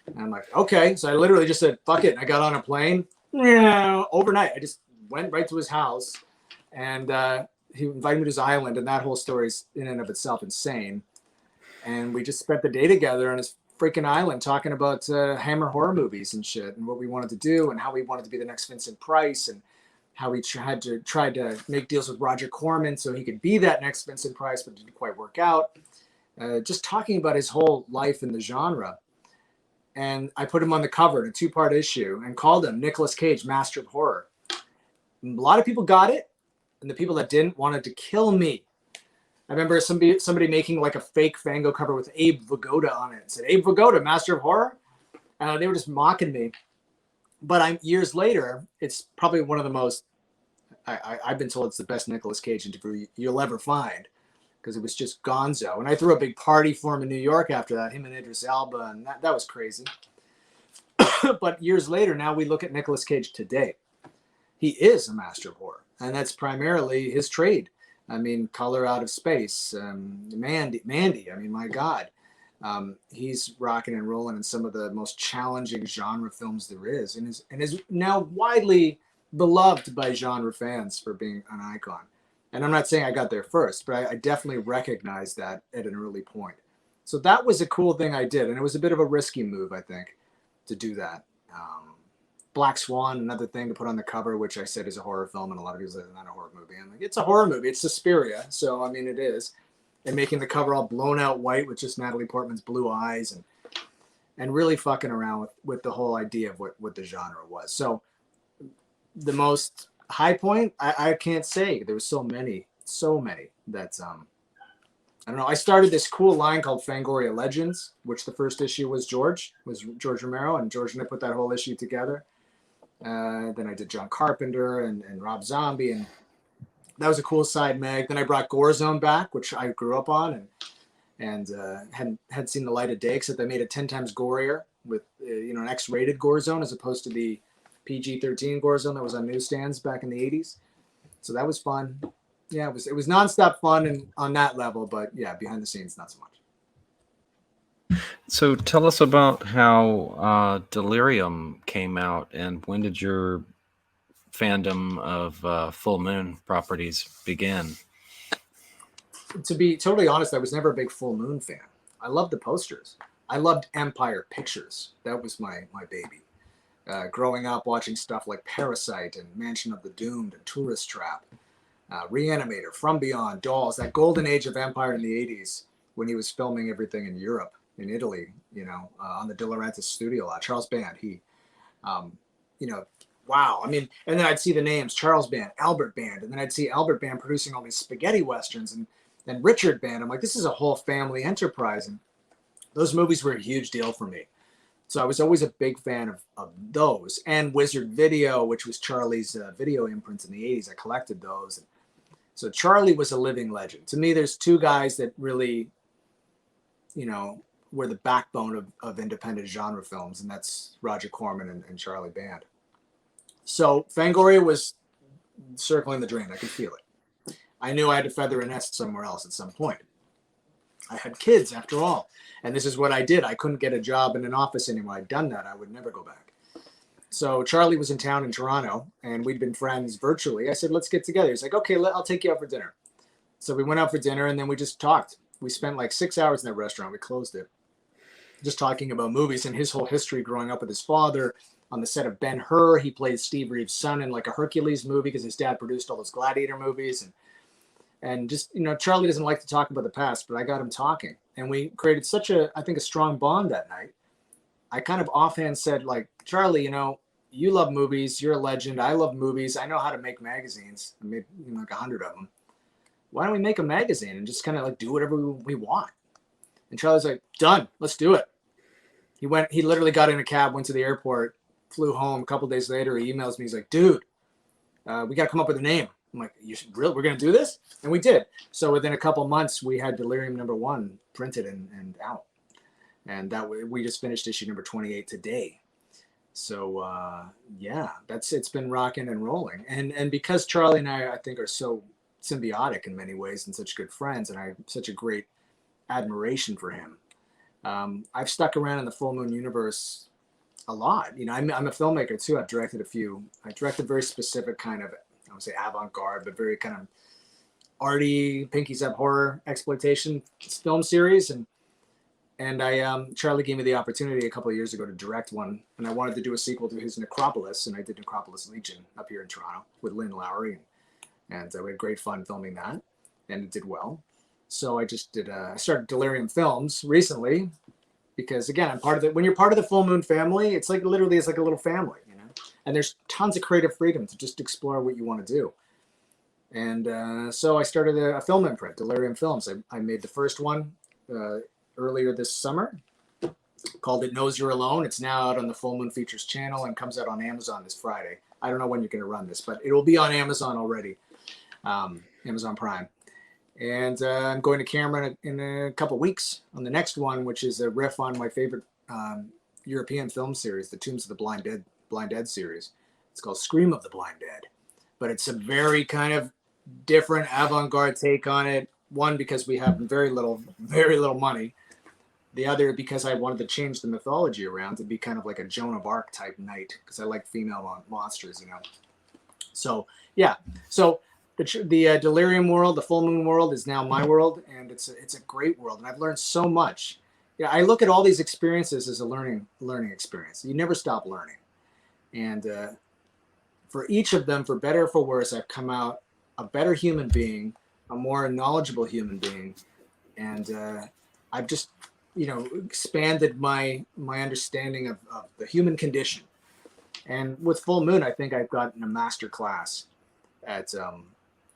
And I'm like, okay. So I literally just said, fuck it. And I got on a plane. Yeah, overnight. I just went right to his house. And he invited me to his island. And that whole story is in and of itself insane. And we just spent the day together on his freaking island talking about Hammer horror movies and shit and what we wanted to do and how we wanted to be the next Vincent Price and how we tried to make deals with Roger Corman so he could be that next Vincent Price, but it didn't quite work out. Just talking about his whole life in the genre. And I put him on the cover in a 2-part issue and called him Nicolas Cage, Master of Horror. And a lot of people got it, and the people that didn't wanted to kill me. I remember somebody making like a fake Fango cover with Abe Vigoda on it. It said, Abe Vigoda, Master of Horror? They were just mocking me. But years later, it's probably one of the most, I've been told it's the best Nicolas Cage interview you'll ever find, because it was just gonzo. And I threw a big party for him in New York after that, him and Idris Elba, and that was crazy. But years later, now we look at Nicolas Cage today. He is a master of horror, and that's primarily his trade. I mean, Color Out of Space, Mandy. I mean, my God, he's rocking and rolling in some of the most challenging genre films there is, and is now widely beloved by genre fans for being an icon. And I'm not saying I got there first, but I definitely recognized that at an early point. So that was a cool thing I did, and it was a bit of a risky move, I think, to do that. Black Swan, another thing to put on the cover, which I said is a horror film, and a lot of people say it's not a horror movie. I'm like, it's a horror movie. It's Suspiria, so I mean, it is. And making the cover all blown out white with just Natalie Portman's blue eyes, and really fucking around with the whole idea of what the genre was. So the most high point, I can't say. There were so many that I don't know. I started this cool line called Fangoria Legends, which the first issue was George Romero, and George and I put that whole issue together. Then I did John Carpenter and Rob Zombie, and that was a cool side mag. Then I brought Gorezone back, which I grew up on and hadn't seen the light of day, except they made it 10 times gorier with an X-rated Gorezone as opposed to the PG-13 Gorezone that was on newsstands back in the 80s. So that was fun. Yeah, it was nonstop fun and on that level, but yeah, behind the scenes, not so much. So tell us about how Delirium came out, and when did your fandom of Full Moon properties begin? To be totally honest, I was never a big Full Moon fan. I loved the posters. I loved Empire Pictures. That was my baby. Growing up watching stuff like Parasite and Mansion of the Doomed and Tourist Trap, Reanimator, From Beyond, Dolls, that golden age of Empire in the 80s when he was filming everything in Europe, in Italy, on the De Laurentiis studio lot. Charles Band, wow. I mean, and then I'd see the names, Charles Band, Albert Band, and then I'd see Albert Band producing all these spaghetti westerns and Richard Band. I'm like, this is a whole family enterprise. And those movies were a huge deal for me. So I was always a big fan of those. And Wizard Video, which was Charlie's video imprints in the 80s. I collected those. And so Charlie was a living legend. To me, there's two guys that really, were the backbone of independent genre films, and that's Roger Corman and Charlie Band. So Fangoria was circling the drain. I could feel it. I knew I had to feather a nest somewhere else at some point. I had kids, after all, and this is what I did. I couldn't get a job in an office anymore. I'd done that. I would never go back. So Charlie was in town in Toronto, and we'd been friends virtually. I said, let's get together. He's like, okay, I'll take you out for dinner. So we went out for dinner, and then we just talked. We spent like 6 hours in that restaurant. We closed it. Just talking about movies and his whole history growing up with his father. On the set of Ben-Hur, he played Steve Reeves' son in like a Hercules movie because his dad produced all those Gladiator movies. And just, Charlie doesn't like to talk about the past, but I got him talking. And we created such a strong bond that night. I kind of offhand said, like, Charlie, you love movies. You're a legend. I love movies. I know how to make magazines. I made like 100 of them. Why don't we make a magazine and just kind of like do whatever we want? And Charlie's like, done. Let's do it. He literally got in a cab, went to the airport, flew home. A couple days later, he emails me. He's like, dude, we got to come up with a name. I'm like, we're going to do this? And we did. So within a couple months, we had Delirium #1 printed and out. And that we just finished issue number 28 today. So yeah, it's been rocking and rolling. And because Charlie and I think are so symbiotic in many ways and such good friends, and I have such a great admiration for him, I've stuck around in the Full Moon universe a lot. You know, I'm a filmmaker too. I've directed a few. I directed very specific kind of, I would say avant-garde, but very kind of arty, Pinky's Up horror exploitation film series. And I Charlie gave me the opportunity a couple of years ago to direct one, and I wanted to do a sequel to his Necropolis, and I did Necropolis Legion up here in Toronto with Lynn Lowry, and we had great fun filming that, and it did well. So I just I started Delirium Films recently, because again, I'm part of it. When you're part of the Full Moon family, it's like literally it's like a little family, you know. And there's tons of creative freedom to just explore what you want to do. And so I started a film imprint, Delirium Films. I made the first one earlier this summer, called it Knows You're Alone. It's now out on the Full Moon Features channel and comes out on Amazon this Friday. I don't know when you're going to run this, but it will be on Amazon already, Amazon Prime. And I'm going to camera in a couple weeks on the next one, which is a riff on my favorite European film series, the Tombs of the Blind Dead series. It's called Scream of the Blind Dead, but it's a very kind of different avant-garde take on it. One, because we have very little money. The other, because I wanted to change the mythology around to be kind of like a Joan of Arc type knight, because I like female monsters, you know. So yeah, so the Delirium world, the Full Moon world, is now my world, and it's a great world, and I've learned so much. Yeah, I look at all these experiences as a learning experience. You never stop learning, and for each of them, for better or for worse, I've come out a better human being, a more knowledgeable human being, and I've just, you know, expanded my understanding of the human condition. And with Full Moon, I think I've gotten a master class at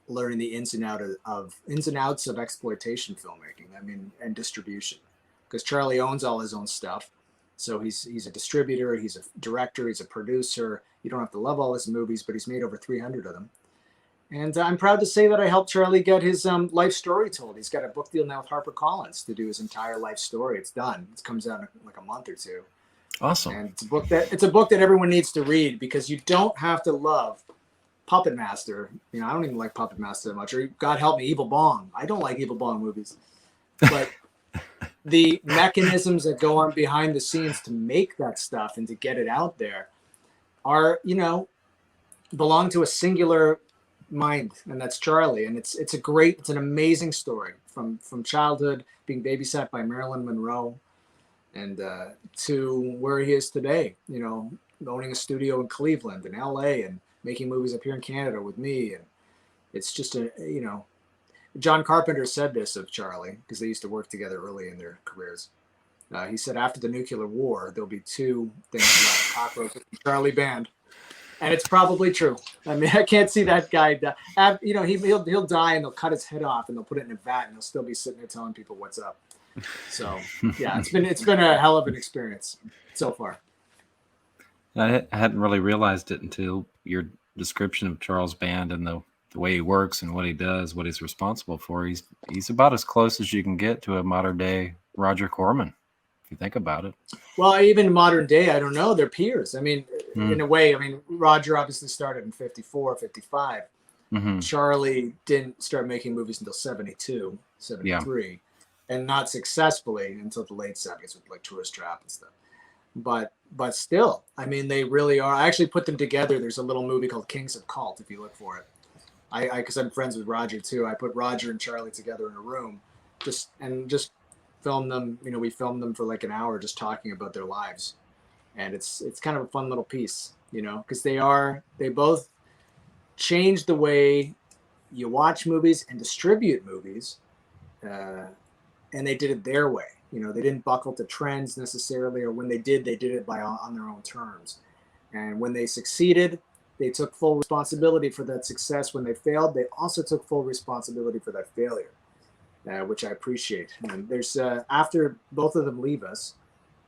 learning the ins and outs of exploitation filmmaking. I mean, and distribution, because Charlie owns all his own stuff, so he's a distributor, he's a director, he's a producer. You don't have to love all his movies, but he's made over 300 of them. And I'm proud to say that I helped Charlie get his life story told. He's got a book deal now with HarperCollins to do his entire life story. It's done. It comes out in like a month or two. Awesome. And it's a book that everyone needs to read, because you don't have to love Puppet Master. You know, I don't even like Puppet Master that much. Or God help me, Evil Bong. I don't like Evil Bong movies. But the mechanisms that go on behind the scenes to make that stuff and to get it out there are, you know, belong to a singular mind, and that's Charlie. And it's an amazing story from childhood, being babysat by Marilyn Monroe, and to where he is today, you know, owning a studio in Cleveland and LA and making movies up here in Canada with me. And it's just you know, John Carpenter said this of Charlie, because they used to work together early in their careers. He said, after the nuclear war, there'll be two things left: cockroaches and Charlie Band. And it's probably true. I mean, I can't see that guy die. You know, he'll die, and they'll cut his head off, and they'll put it in a vat, and he'll still be sitting there telling people what's up. So yeah, it's been a hell of an experience so far. I hadn't really realized it until your description of Charles Band and the way he works and what he does, what he's responsible for. He's about as close as you can get to a modern day Roger Corman, if you think about it. Well, even modern day, I don't know. They're peers. I mean, in a way, I mean, Roger obviously started in 54, 55. Mm-hmm. Charlie didn't start making movies until 72, 73. Yeah. And not successfully until the late 70s with like Tourist Trap and stuff. But still, I mean, they really are. I actually put them together. There's a little movie called Kings of Cult, if you look for it. Because I'm friends with Roger too. I put Roger and Charlie together in a room, just filmed them. You know, we filmed them for like an hour, just talking about their lives, and it's kind of a fun little piece, you know, because they both changed the way you watch movies and distribute movies, and they did it their way. You know, they didn't buckle to trends necessarily, or when they did it on their own terms. And when they succeeded, they took full responsibility for that success. When they failed, they also took full responsibility for that failure, which I appreciate. And there's after both of them leave us,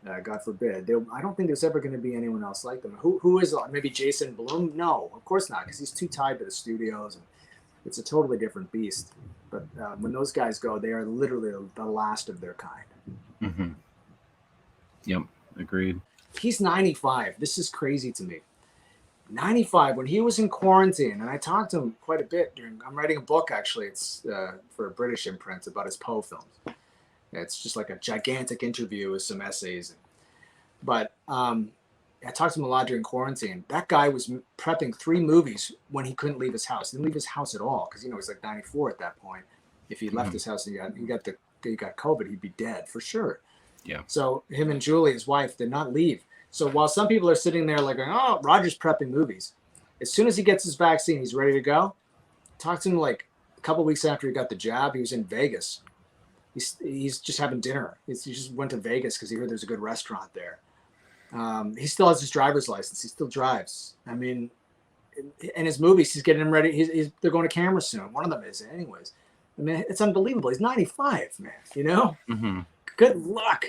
God forbid. I don't think there's ever going to be anyone else like them. Who is, maybe Jason Blum? No, of course not, because he's too tied to the studios, and it's a totally different beast. But when those guys go, they are literally the last of their kind. Mm-hmm. Yep, agreed. He's 95. This is crazy to me. 95, when he was in quarantine, and I talked to him quite a bit I'm writing a book, actually. It's for a British imprint about his Poe films. It's just like a gigantic interview with some essays. But I talked to him a lot during quarantine. That guy was prepping 3 movies when he couldn't leave his house. He didn't leave his house at all, because, he's like 94 at that point. If he left his house and he got COVID, he'd be dead for sure. Yeah. So him and Julie, his wife, did not leave. So while some people are sitting there like going, oh, Roger's prepping movies, as soon as he gets his vaccine, he's ready to go. Talked to him like a couple of weeks after he got the jab. He was in Vegas. He's just having dinner. He just went to Vegas because he heard there's a good restaurant there. He still has his driver's license. He still drives. I mean, in his movies, he's getting them ready. They're going to camera soon. One of them is, anyways. I mean, it's unbelievable. He's 95, man. Mm-hmm. Good luck,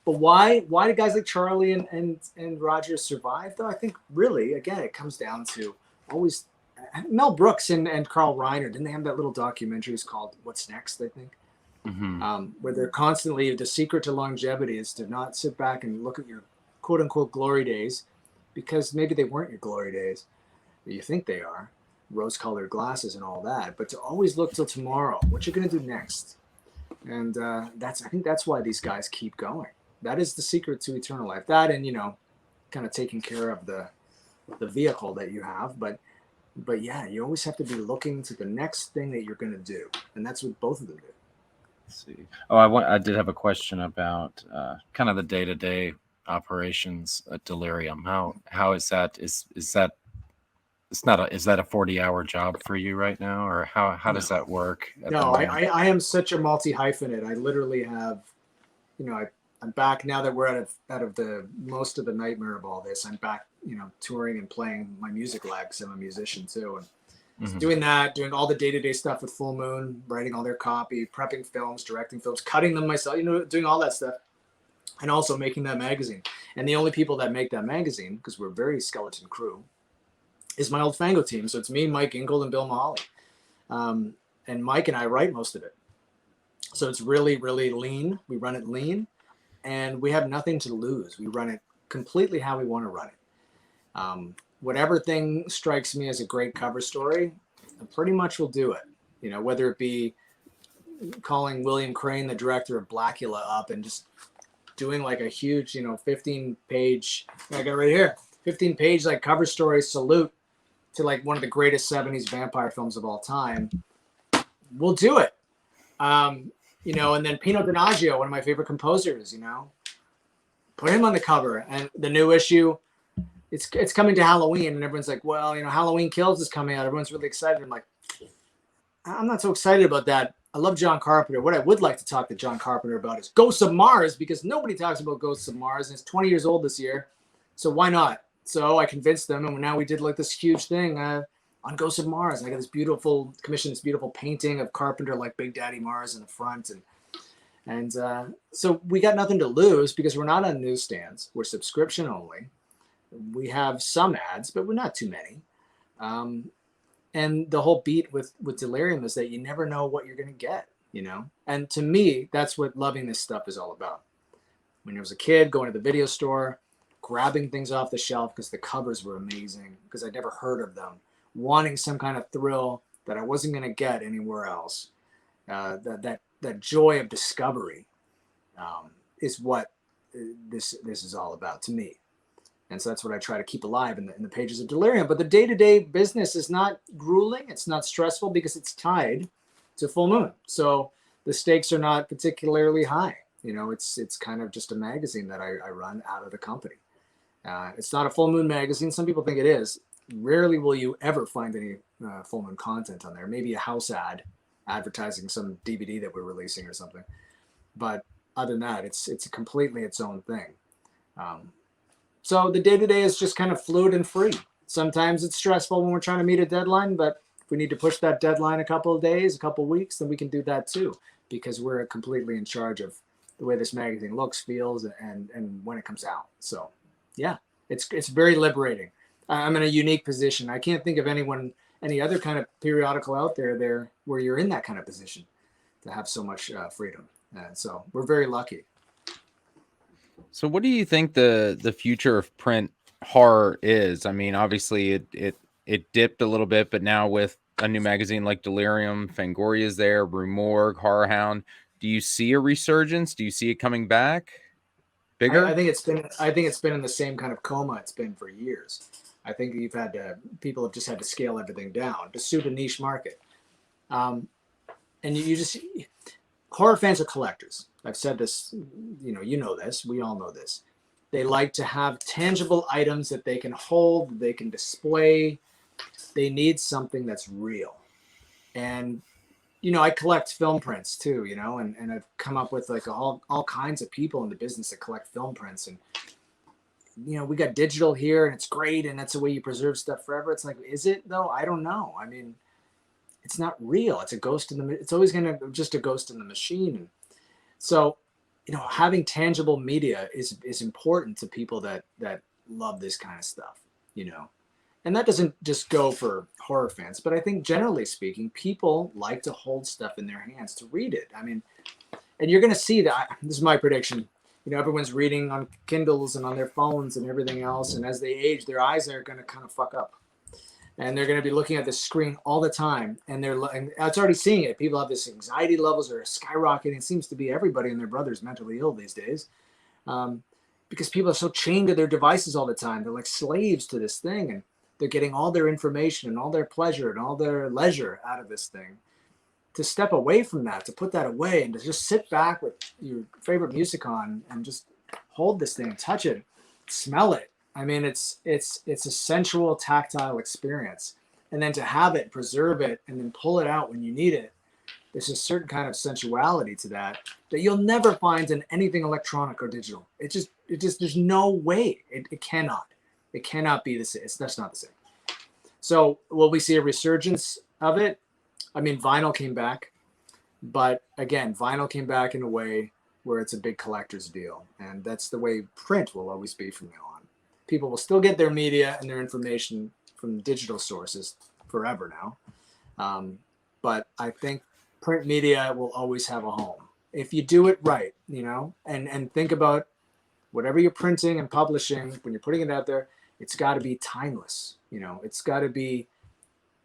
But why do guys like Charlie and Roger survive, though? I think really, again, it comes down to always Mel Brooks and Carl Reiner. Didn't they have that little documentaries called What's Next, I think? Mm-hmm. Where they're constantly, the secret to longevity is to not sit back and look at your quote unquote glory days, because maybe they weren't your glory days. You think they are, rose-colored glasses and all that, but to always look till tomorrow, what you're going to do next. And I think that's why these guys keep going. That is the secret to eternal life. That and, kind of taking care of the vehicle that you have. But yeah, you always have to be looking to the next thing that you're going to do. And that's what both of them do. Let's see. Oh, I did have a question about kind of the day-to-day operations at Delirium. How is that? Is that is that a 40-hour job for you right now, or how does that work? No, I am such a multi-hyphenate. I literally have, I'm back now that we're out of the most of the nightmare of all this. I'm back, touring and playing my music live because I'm a musician too, and so doing all the day-to-day stuff with Full Moon, writing all their copy, prepping films, directing films, cutting them myself, doing all that stuff, and also making that magazine. And the only people that make that magazine, because we're a very skeleton crew, is my old Fango team. So it's me, Mike Ingold, and Bill Mahaly. And Mike and I write most of it. So it's really, really lean. We run it lean, and we have nothing to lose. We run it completely how we want to run it. Whatever thing strikes me as a great cover story, I pretty much will do it. Whether it be calling William Crane, the director of Blackula, up and just doing like a huge, 15-page, I got right here, 15-page like cover story salute to like one of the greatest 70s vampire films of all time. We'll do it. And then Pino Donaggio, one of my favorite composers, put him on the cover. And the new issue, it's coming to Halloween, and everyone's like, well, Halloween Kills is coming out. Everyone's really excited. I'm like, I'm not so excited about that. I love John Carpenter. What I would like to talk to John Carpenter about is Ghosts of Mars, because nobody talks about Ghosts of Mars, and it's 20 years old this year. So why not? So I convinced them, and now we did like this huge thing on Ghosts of Mars. And I got this beautiful painting of Carpenter, like Big Daddy Mars in the front, and so we got nothing to lose because we're not on newsstands. We're subscription only. We have some ads, but we're not too many. And the whole beat with Delirium is that you never know what you're going to get, And to me, that's what loving this stuff is all about. When I was a kid, going to the video store, grabbing things off the shelf because the covers were amazing, because I'd never heard of them, wanting some kind of thrill that I wasn't going to get anywhere else. That joy of discovery is what this is all about to me. And so that's what I try to keep alive in the pages of Delirium. But the day-to-day business is not grueling. It's not stressful because it's tied to Full Moon. So the stakes are not particularly high. It's kind of just a magazine that I run out of the company. It's not a Full Moon magazine. Some people think it is. Rarely will you ever find any Full Moon content on there. Maybe a house ad advertising some DVD that we're releasing or something. But other than that, it's completely its own thing. So the day-to-day is just kind of fluid and free. Sometimes it's stressful when we're trying to meet a deadline, but if we need to push that deadline a couple of days, a couple of weeks, then we can do that too, because we're completely in charge of the way this magazine looks, feels, and when it comes out. So yeah, it's very liberating. I'm in a unique position. I can't think of any other kind of periodical out there where you're in that kind of position to have so much freedom. And so we're very lucky. So what do you think the future of print horror is? I mean, obviously it dipped a little bit, but now with a new magazine like Delirium, Fangoria is there, Rue Morgue, Horror Hound. Do you see a resurgence? Do you see it coming back bigger? I think it's been in the same kind of coma it's been for years. I think people have just had to scale everything down to suit a niche market. And you just, horror fans are collectors. I've said this, you know this, we all know this. They like to have tangible items that they can hold, they can display. They need something that's real. And, I collect film prints too, and I've come up with like all kinds of people in the business that collect film prints. And, we got digital here and it's great. And that's the way you preserve stuff forever. It's like, is it though? I don't know. I mean, it's not real. It's a ghost it's always going to just a ghost in the machine. So, having tangible media is important to people that love this kind of stuff, and that doesn't just go for horror fans, but I think generally speaking, people like to hold stuff in their hands to read it. I mean, and you're going to see that. This is my prediction. Everyone's reading on Kindles and on their phones and everything else. And as they age, their eyes are going to kind of fuck up. And they're going to be looking at the screen all the time. And it's already seeing it. People have this anxiety levels are skyrocketing. It seems to be everybody and their brother's mentally ill these days. Because people are so chained to their devices all the time. They're like slaves to this thing. And they're getting all their information and all their pleasure and all their leisure out of this thing. To step away from that, to put that away and to just sit back with your favorite music on and just hold this thing, touch it, smell it. I mean, it's a sensual, tactile experience. And then to have it, preserve it, and then pull it out when you need it, there's a certain kind of sensuality to that you'll never find in anything electronic or digital. It just there's no way. It cannot be the same. That's not the same. So will we see a resurgence of it? I mean, vinyl came back, but again, vinyl came back in a way where it's a big collector's deal. And that's the way print will always be from now on. People will still get their media and their information from digital sources forever now. But I think print media will always have a home if you do it right, and think about whatever you're printing and publishing, when you're putting it out there, it's got to be timeless. It's got to be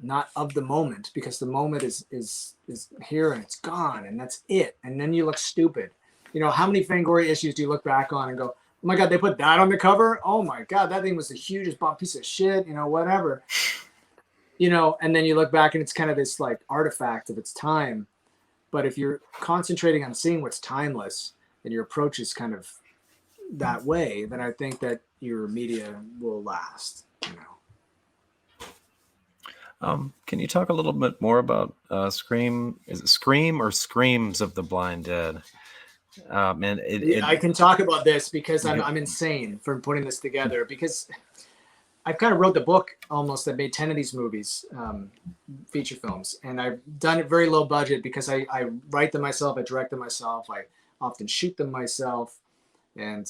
not of the moment, because the moment is here and it's gone and that's it. And then you look stupid. How many Fangoria issues do you look back on and go, oh my God, they put that on the cover? Oh my God, that thing was the hugest piece of shit, whatever. And then you look back and it's kind of this like artifact of its time. But if you're concentrating on seeing what's timeless and your approach is kind of that way, then I think that your media will last, Can you talk a little bit more about Scream? Is it Scream or Screams of the Blind Dead? I can talk about this because I'm insane for putting this together, because I kind of wrote the book almost. I made 10 of these movies, feature films, and I've done it very low budget because I write them myself, I direct them myself, I often shoot them myself, and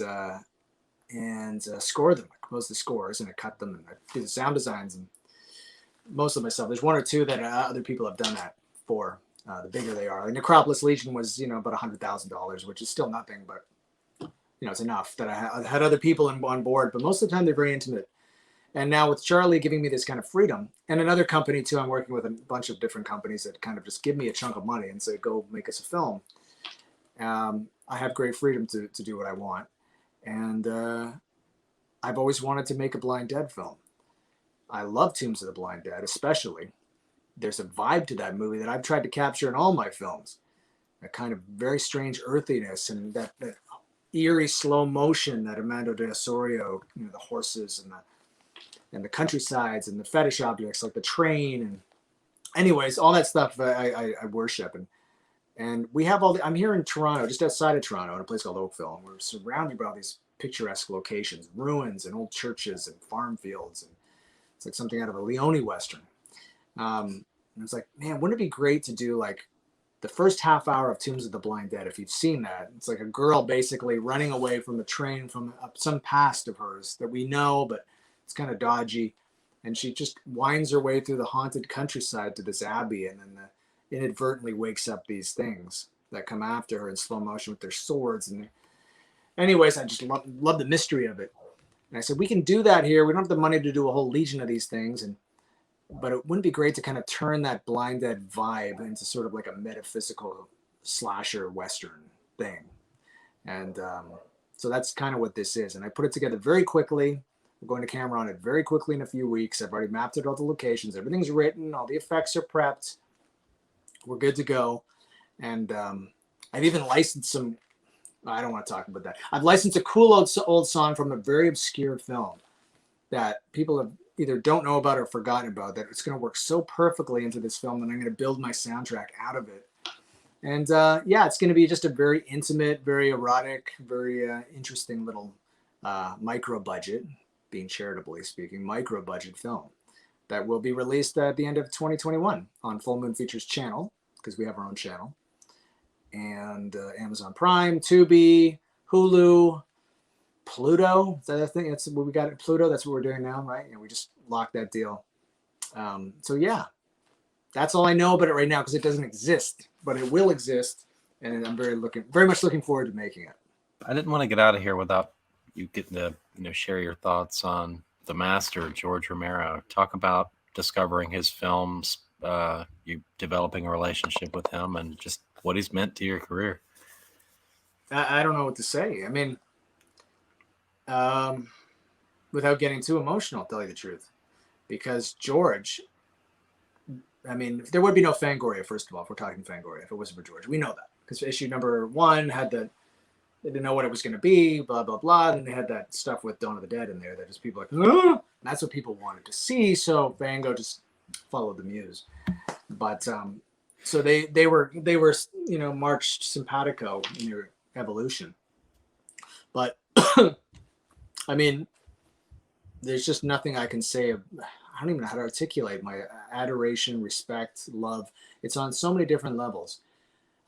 score them. I compose the scores and I cut them and I do the sound designs and most of myself. There's one or two that other people have done that for. The bigger they are. Like Necropolis Legion was, about $100,000, which is still nothing, but it's enough that I had other people on board. But most of the time, they're very intimate. And now with Charlie giving me this kind of freedom, and another company too, I'm working with a bunch of different companies that kind of just give me a chunk of money and say, "Go make us a film." I have great freedom to do what I want, and I've always wanted to make a Blind Dead film. I love Tombs of the Blind Dead, especially. There's a vibe to that movie that I've tried to capture in all my films. A kind of very strange earthiness and that eerie slow motion that Armando de Osorio, the horses and the countrysides and the fetish objects like the train, and anyways, all that stuff I worship. And we have I'm here in Toronto, just outside of Toronto, in a place called Oakville, and we're surrounded by all these picturesque locations, ruins and old churches and farm fields, and it's like something out of a Leone Western. And it's like, man, wouldn't it be great to do like the first half hour of Tombs of the Blind Dead, if you've seen that, it's like a girl basically running away from a train from some past of hers that we know, but it's kind of dodgy. And she just winds her way through the haunted countryside to this abbey, and then inadvertently wakes up these things that come after her in slow motion with their swords. And anyways, I just love the mystery of it. And I said, we can do that here. We don't have the money to do a whole legion of these things, but it wouldn't be great to kind of turn that Blind Dead vibe into sort of like a metaphysical slasher Western thing. And so that's kind of what this is. And I put it together very quickly. We're going to camera on it very quickly in a few weeks. I've already mapped out all the locations. Everything's written. All the effects are prepped. We're good to go. And I've even licensed some, I don't want to talk about that. I've licensed a cool old song from a very obscure film that people have either don't know about or forgotten about, that it's going to work so perfectly into this film that I'm going to build my soundtrack out of it. And yeah, it's going to be just a very intimate, very erotic, very interesting little micro budget, being charitably speaking, micro budget film that will be released at the end of 2021 on Full Moon Features channel, because we have our own channel, and Amazon Prime, Tubi, Hulu, Pluto. Is that a thing? That's what we got at Pluto. That's what we're doing now, right? And we just locked that deal. So yeah, that's all I know about it right now, because it doesn't exist, but it will exist, and I'm very much looking forward to making it. I didn't want to get out of here without you getting to share your thoughts on the master, George Romero. Talk about discovering his films, you developing a relationship with him, and just what he's meant to your career. I don't know what to say. I mean, without getting too emotional, I'll tell you the truth, because George, I mean, there would be no Fangoria, first of all, if we're talking Fangoria, if it wasn't for George. We know that, because issue number 1 had they didn't know what it was going to be, blah, blah, blah. And they had that stuff with Dawn of the Dead in there that just people like, oh! That's what people wanted to see. So Fango just followed the muse. But so they were marched simpatico in their evolution. But I mean, there's just nothing I can say. I don't even know how to articulate my adoration, respect, love. It's on so many different levels.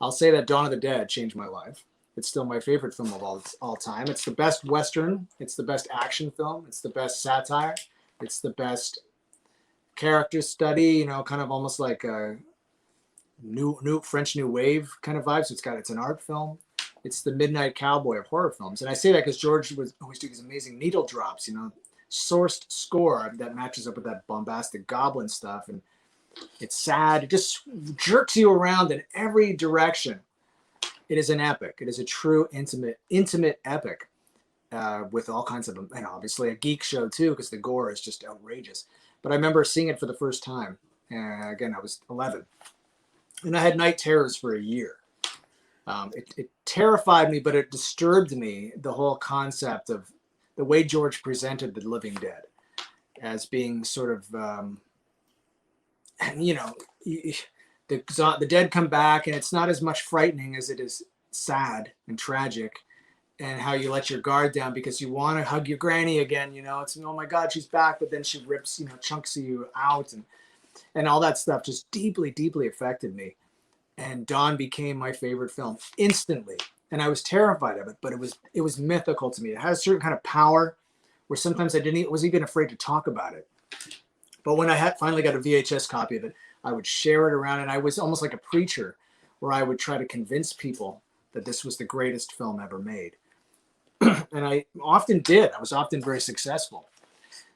I'll say that Dawn of the Dead changed my life. It's still my favorite film of all time. It's the best Western. It's the best action film. It's the best satire. It's the best character study, kind of almost like a new French New Wave kind of vibe. So it's an art film. It's the Midnight Cowboy of horror films. And I say that because George was always doing these amazing needle drops, sourced score that matches up with that bombastic goblin stuff. And it's sad. It just jerks you around in every direction. It is an epic. It is a true intimate epic with all kinds of, and obviously a geek show too, because the gore is just outrageous. But I remember seeing it for the first time. Again, I was 11. And I had night terrors for a year. It terrified me, but it disturbed me, the whole concept of the way George presented the living dead as being sort of, the dead come back, and it's not as much frightening as it is sad and tragic, and how you let your guard down because you want to hug your granny again. It's, oh my God, she's back, but then she rips, chunks of you out, and all that stuff just deeply, deeply affected me. And Dawn became my favorite film instantly, and I was terrified of it, but it was mythical to me. It had a certain kind of power where sometimes I was even afraid to talk about it. But when I finally got a VHS copy of it, I would share it around, and I was almost like a preacher where I would try to convince people that this was the greatest film ever made. And I often did. I was often very successful.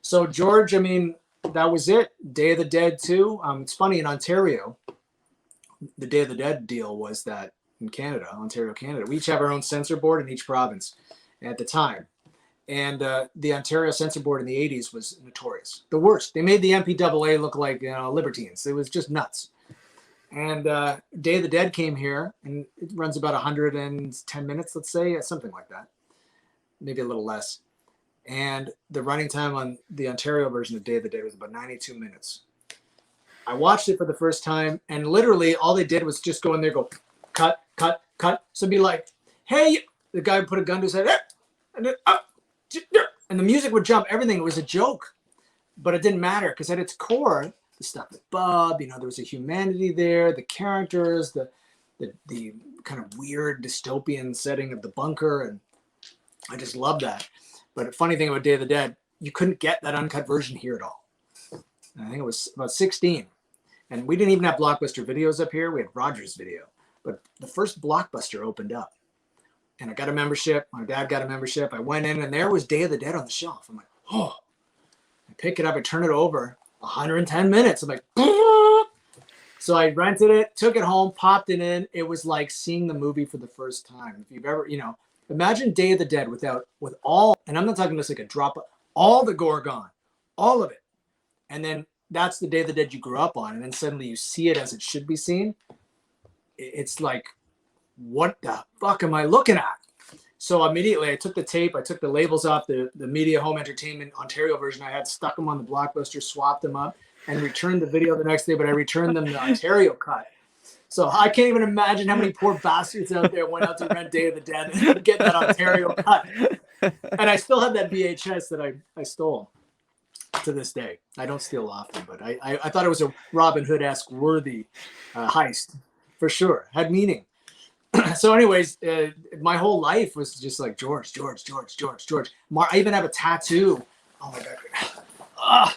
So George, I mean, that was it. Day of the Dead too. It's funny, in Ontario, the Day of the Dead deal was that in Canada, Ontario, Canada, we each have our own censor board in each province at the time. And the Ontario censor board in the 80s was notorious. The worst. They made the MPAA look like libertines. It was just nuts. And Day of the Dead came here, and it runs about 110 minutes, let's say, something like that. Maybe a little less. And the running time on the Ontario version of Day of the Dead was about 92 minutes. I watched it for the first time, and literally all they did was just go in there, go cut, cut, cut. So be like, hey, the guy would put a gun to his head, and then and the music would jump, everything. It was a joke, but it didn't matter, because at its core, the stuff with Bub, there was a humanity there, the characters, the kind of weird dystopian setting of the bunker, and I just love that. But the funny thing about Day of the Dead, you couldn't get that uncut version here at all. I think it was about 16. And we didn't even have Blockbuster videos up here. We had Rogers Video. But the first Blockbuster opened up. And I got a membership. My dad got a membership. I went in, and there was Day of the Dead on the shelf. I'm like, oh. I pick it up. I turn it over. 110 minutes. I'm like, "Ah." So I rented it, took it home, popped it in. It was like seeing the movie for the first time. If you've ever, imagine Day of the Dead with all, and I'm not talking just like a drop, all the gore gone, all of it. And then that's the Day of the Dead you grew up on. And then suddenly you see it as it should be seen. It's like, what the fuck am I looking at? So immediately I took the tape, I took the labels off the Media Home Entertainment Ontario version I had, stuck them on the Blockbuster, swapped them up, and returned the video the next day, but I returned them the Ontario cut. So I can't even imagine how many poor bastards out there went out to rent Day of the Dead and get that Ontario cut. And I still have that VHS that I stole to this day. I don't steal often, but I thought it was a Robin Hood-esque worthy heist for sure. Had meaning. So anyways, my whole life was just like George. I even have a tattoo. Oh my God.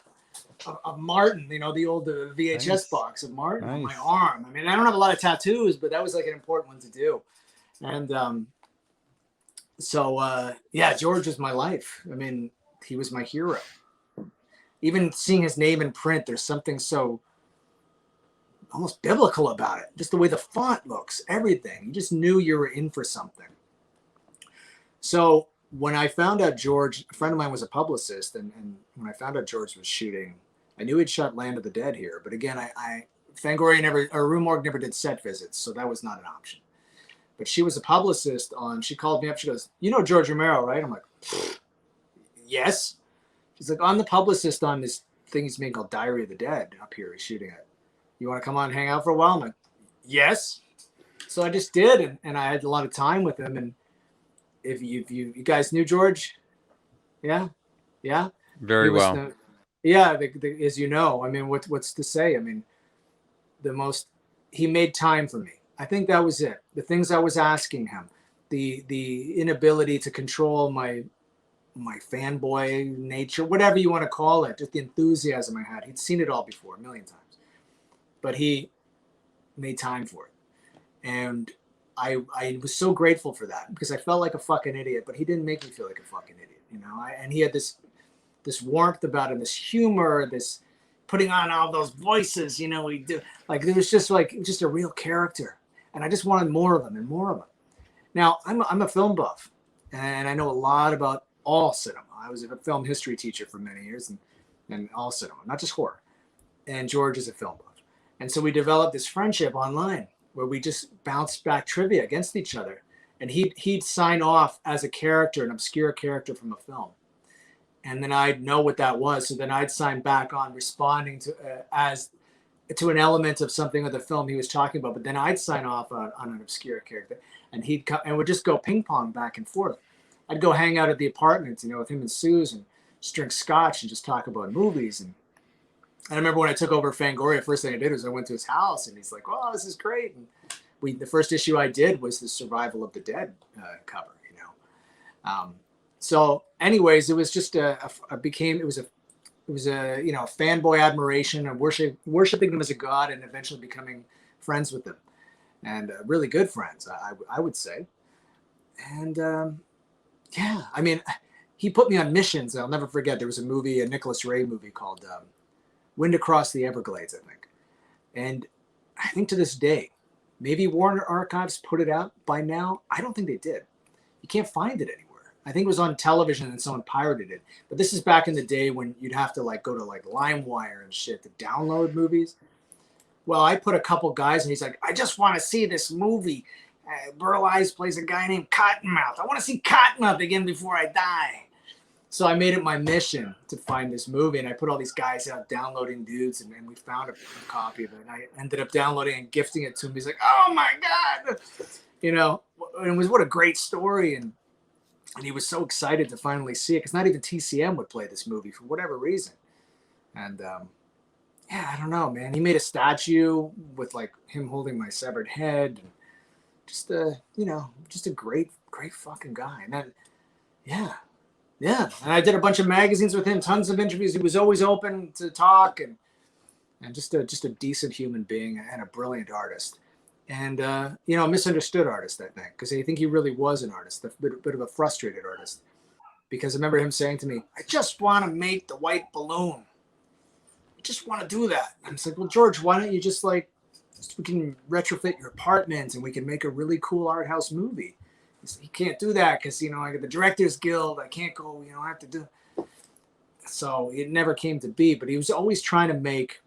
Of Martin, the old VHS box of Martin on my arm. I mean, I don't have a lot of tattoos, but that was like an important one to do. And George was my life. I mean, he was my hero. Even seeing his name in print, there's something so almost biblical about it. Just the way the font looks, everything. You just knew you were in for something. So when I found out George, a friend of mine was a publicist, and when I found out George was shooting, I knew he'd shot Land of the Dead here. But again, Fangoria Rue Morgue never did set visits, so that was not an option. But she was a publicist she called me up, she goes, "You know George Romero, right?" I'm like, "Yes." She's like, "I'm the publicist on this thing he's making called Diary of the Dead up here. He's shooting it. You want to come on and hang out for a while?" I'm like, "Yes." So I just did, and I had a lot of time with him. And if you guys knew George, yeah, very well. As you know, I mean, what's to say? I mean, he made time for me. I think that was it. The things I was asking him, the inability to control my fanboy nature, whatever you want to call it, just the enthusiasm I had. He'd seen it all before a million times, but he made time for it. And I was so grateful for that, because I felt like a fucking idiot, but he didn't make me feel like a fucking idiot, and he had this warmth about him, this humor, this putting on all those voices, he do, like, it was just a real character. And I just wanted more of him and more of him. Now I'm a film buff, and I know a lot about all cinema. I was a film history teacher for many years, and all cinema, not just horror. And George is a film buff. And so we developed this friendship online where we just bounced back trivia against each other. And he'd sign off as a character, an obscure character from a film. And then I'd know what that was. So then I'd sign back on responding to an element of something of the film he was talking about. But then I'd sign off on an obscure character, and he'd come and would just go ping pong back and forth. I'd go hang out at the apartment, with him and Suze, and just drink scotch and just talk about movies. And I remember when I took over Fangoria, first thing I did was I went to his house, and he's like, "Oh, this is great." And the first issue I did was the Survival of the Dead cover, So anyways, it was just it was a fanboy admiration and worshiping him as a god, and eventually becoming friends with him, and really good friends, I would say. And I mean, he put me on missions. I'll never forget. There was a Nicholas Ray movie called Wind Across the Everglades, I think. And I think to this day, maybe Warner Archives put it out by now. I don't think they did. You can't find it anywhere. I think it was on television and someone pirated it. But this is back in the day when you'd have to go to LimeWire and shit to download movies. Well, I put a couple guys, and he's like, "I just want to see this movie. Burl Ives plays a guy named Cottonmouth. I want to see Cottonmouth again before I die." So I made it my mission to find this movie, and I put all these guys out downloading dudes, and we found a copy of it. And I ended up downloading and gifting it to him. He's like, "Oh my God." And it was what a great story. And he was so excited to finally see it, because not even TCM would play this movie for whatever reason. And I don't know, man. He made a statue with him holding my severed head. And just just a great fucking guy. And then, yeah. And I did a bunch of magazines with him, tons of interviews. He was always open to talk, and just a decent human being and a brilliant artist. And, a misunderstood artist, I think, because I think he really was an artist, a bit of a frustrated artist. Because I remember him saying to me, I just want to make the white balloon. I just want to do that. I'm like, well, George, why don't you just we can retrofit your apartment and we can make a really cool art house movie. He said, you can't do that because, I got the Directors Guild. I can't go, I have to do. So it never came to be, but he was always trying to make,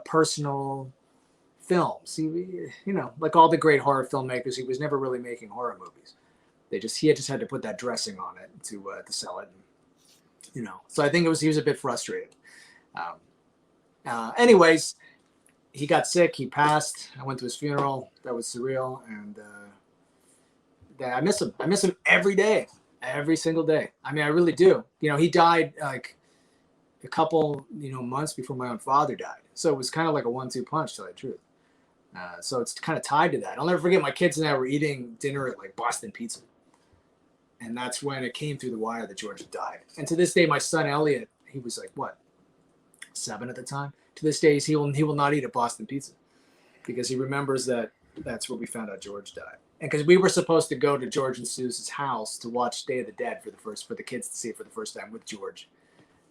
personal films. He, like all the great horror filmmakers, he was never really making horror movies. He just had to put that dressing on it to sell it. So I think he was a bit frustrated. Anyways, he got sick. He passed. I went to his funeral. That was surreal. And I miss him. I miss him every day, every single day. I mean, I really do. He died like a couple, months before my own father died. So it was kind of like a 1-2 punch, to tell you the truth. So it's kind of tied to that. I'll never forget my kids and I were eating dinner at like Boston Pizza. And that's when it came through the wire that George had died. And to this day, my son Elliot, he was like, 7 at the time? To this day, he will not eat at Boston Pizza because he remembers that that's where we found out George died. And because we were supposed to go to George and Susan's house to watch Day of the Dead for the kids to see it for the first time with George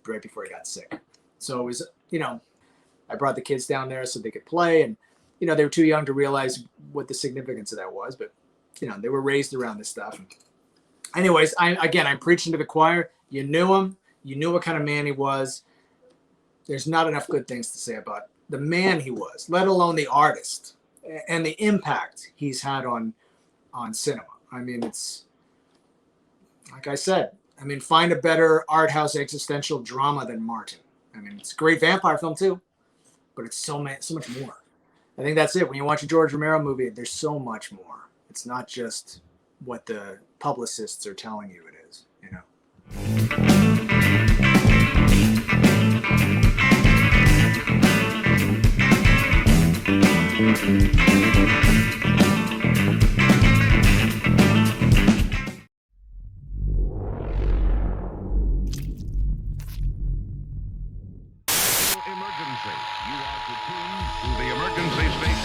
right before he got sick. So it was, I brought the kids down there so they could play. And, they were too young to realize what the significance of that was. But, they were raised around this stuff. Anyways, I'm preaching to the choir. You knew him. You knew what kind of man he was. There's not enough good things to say about the man he was, let alone the artist and the impact he's had on cinema. I mean, it's like I said, find a better art house existential drama than Martin. I mean, it's a great vampire film too, but it's so much more. I think that's it. When you watch a George Romero movie, there's so much more. It's not just what the publicists are telling you it is, Emergency. You are tuned to the emergency station.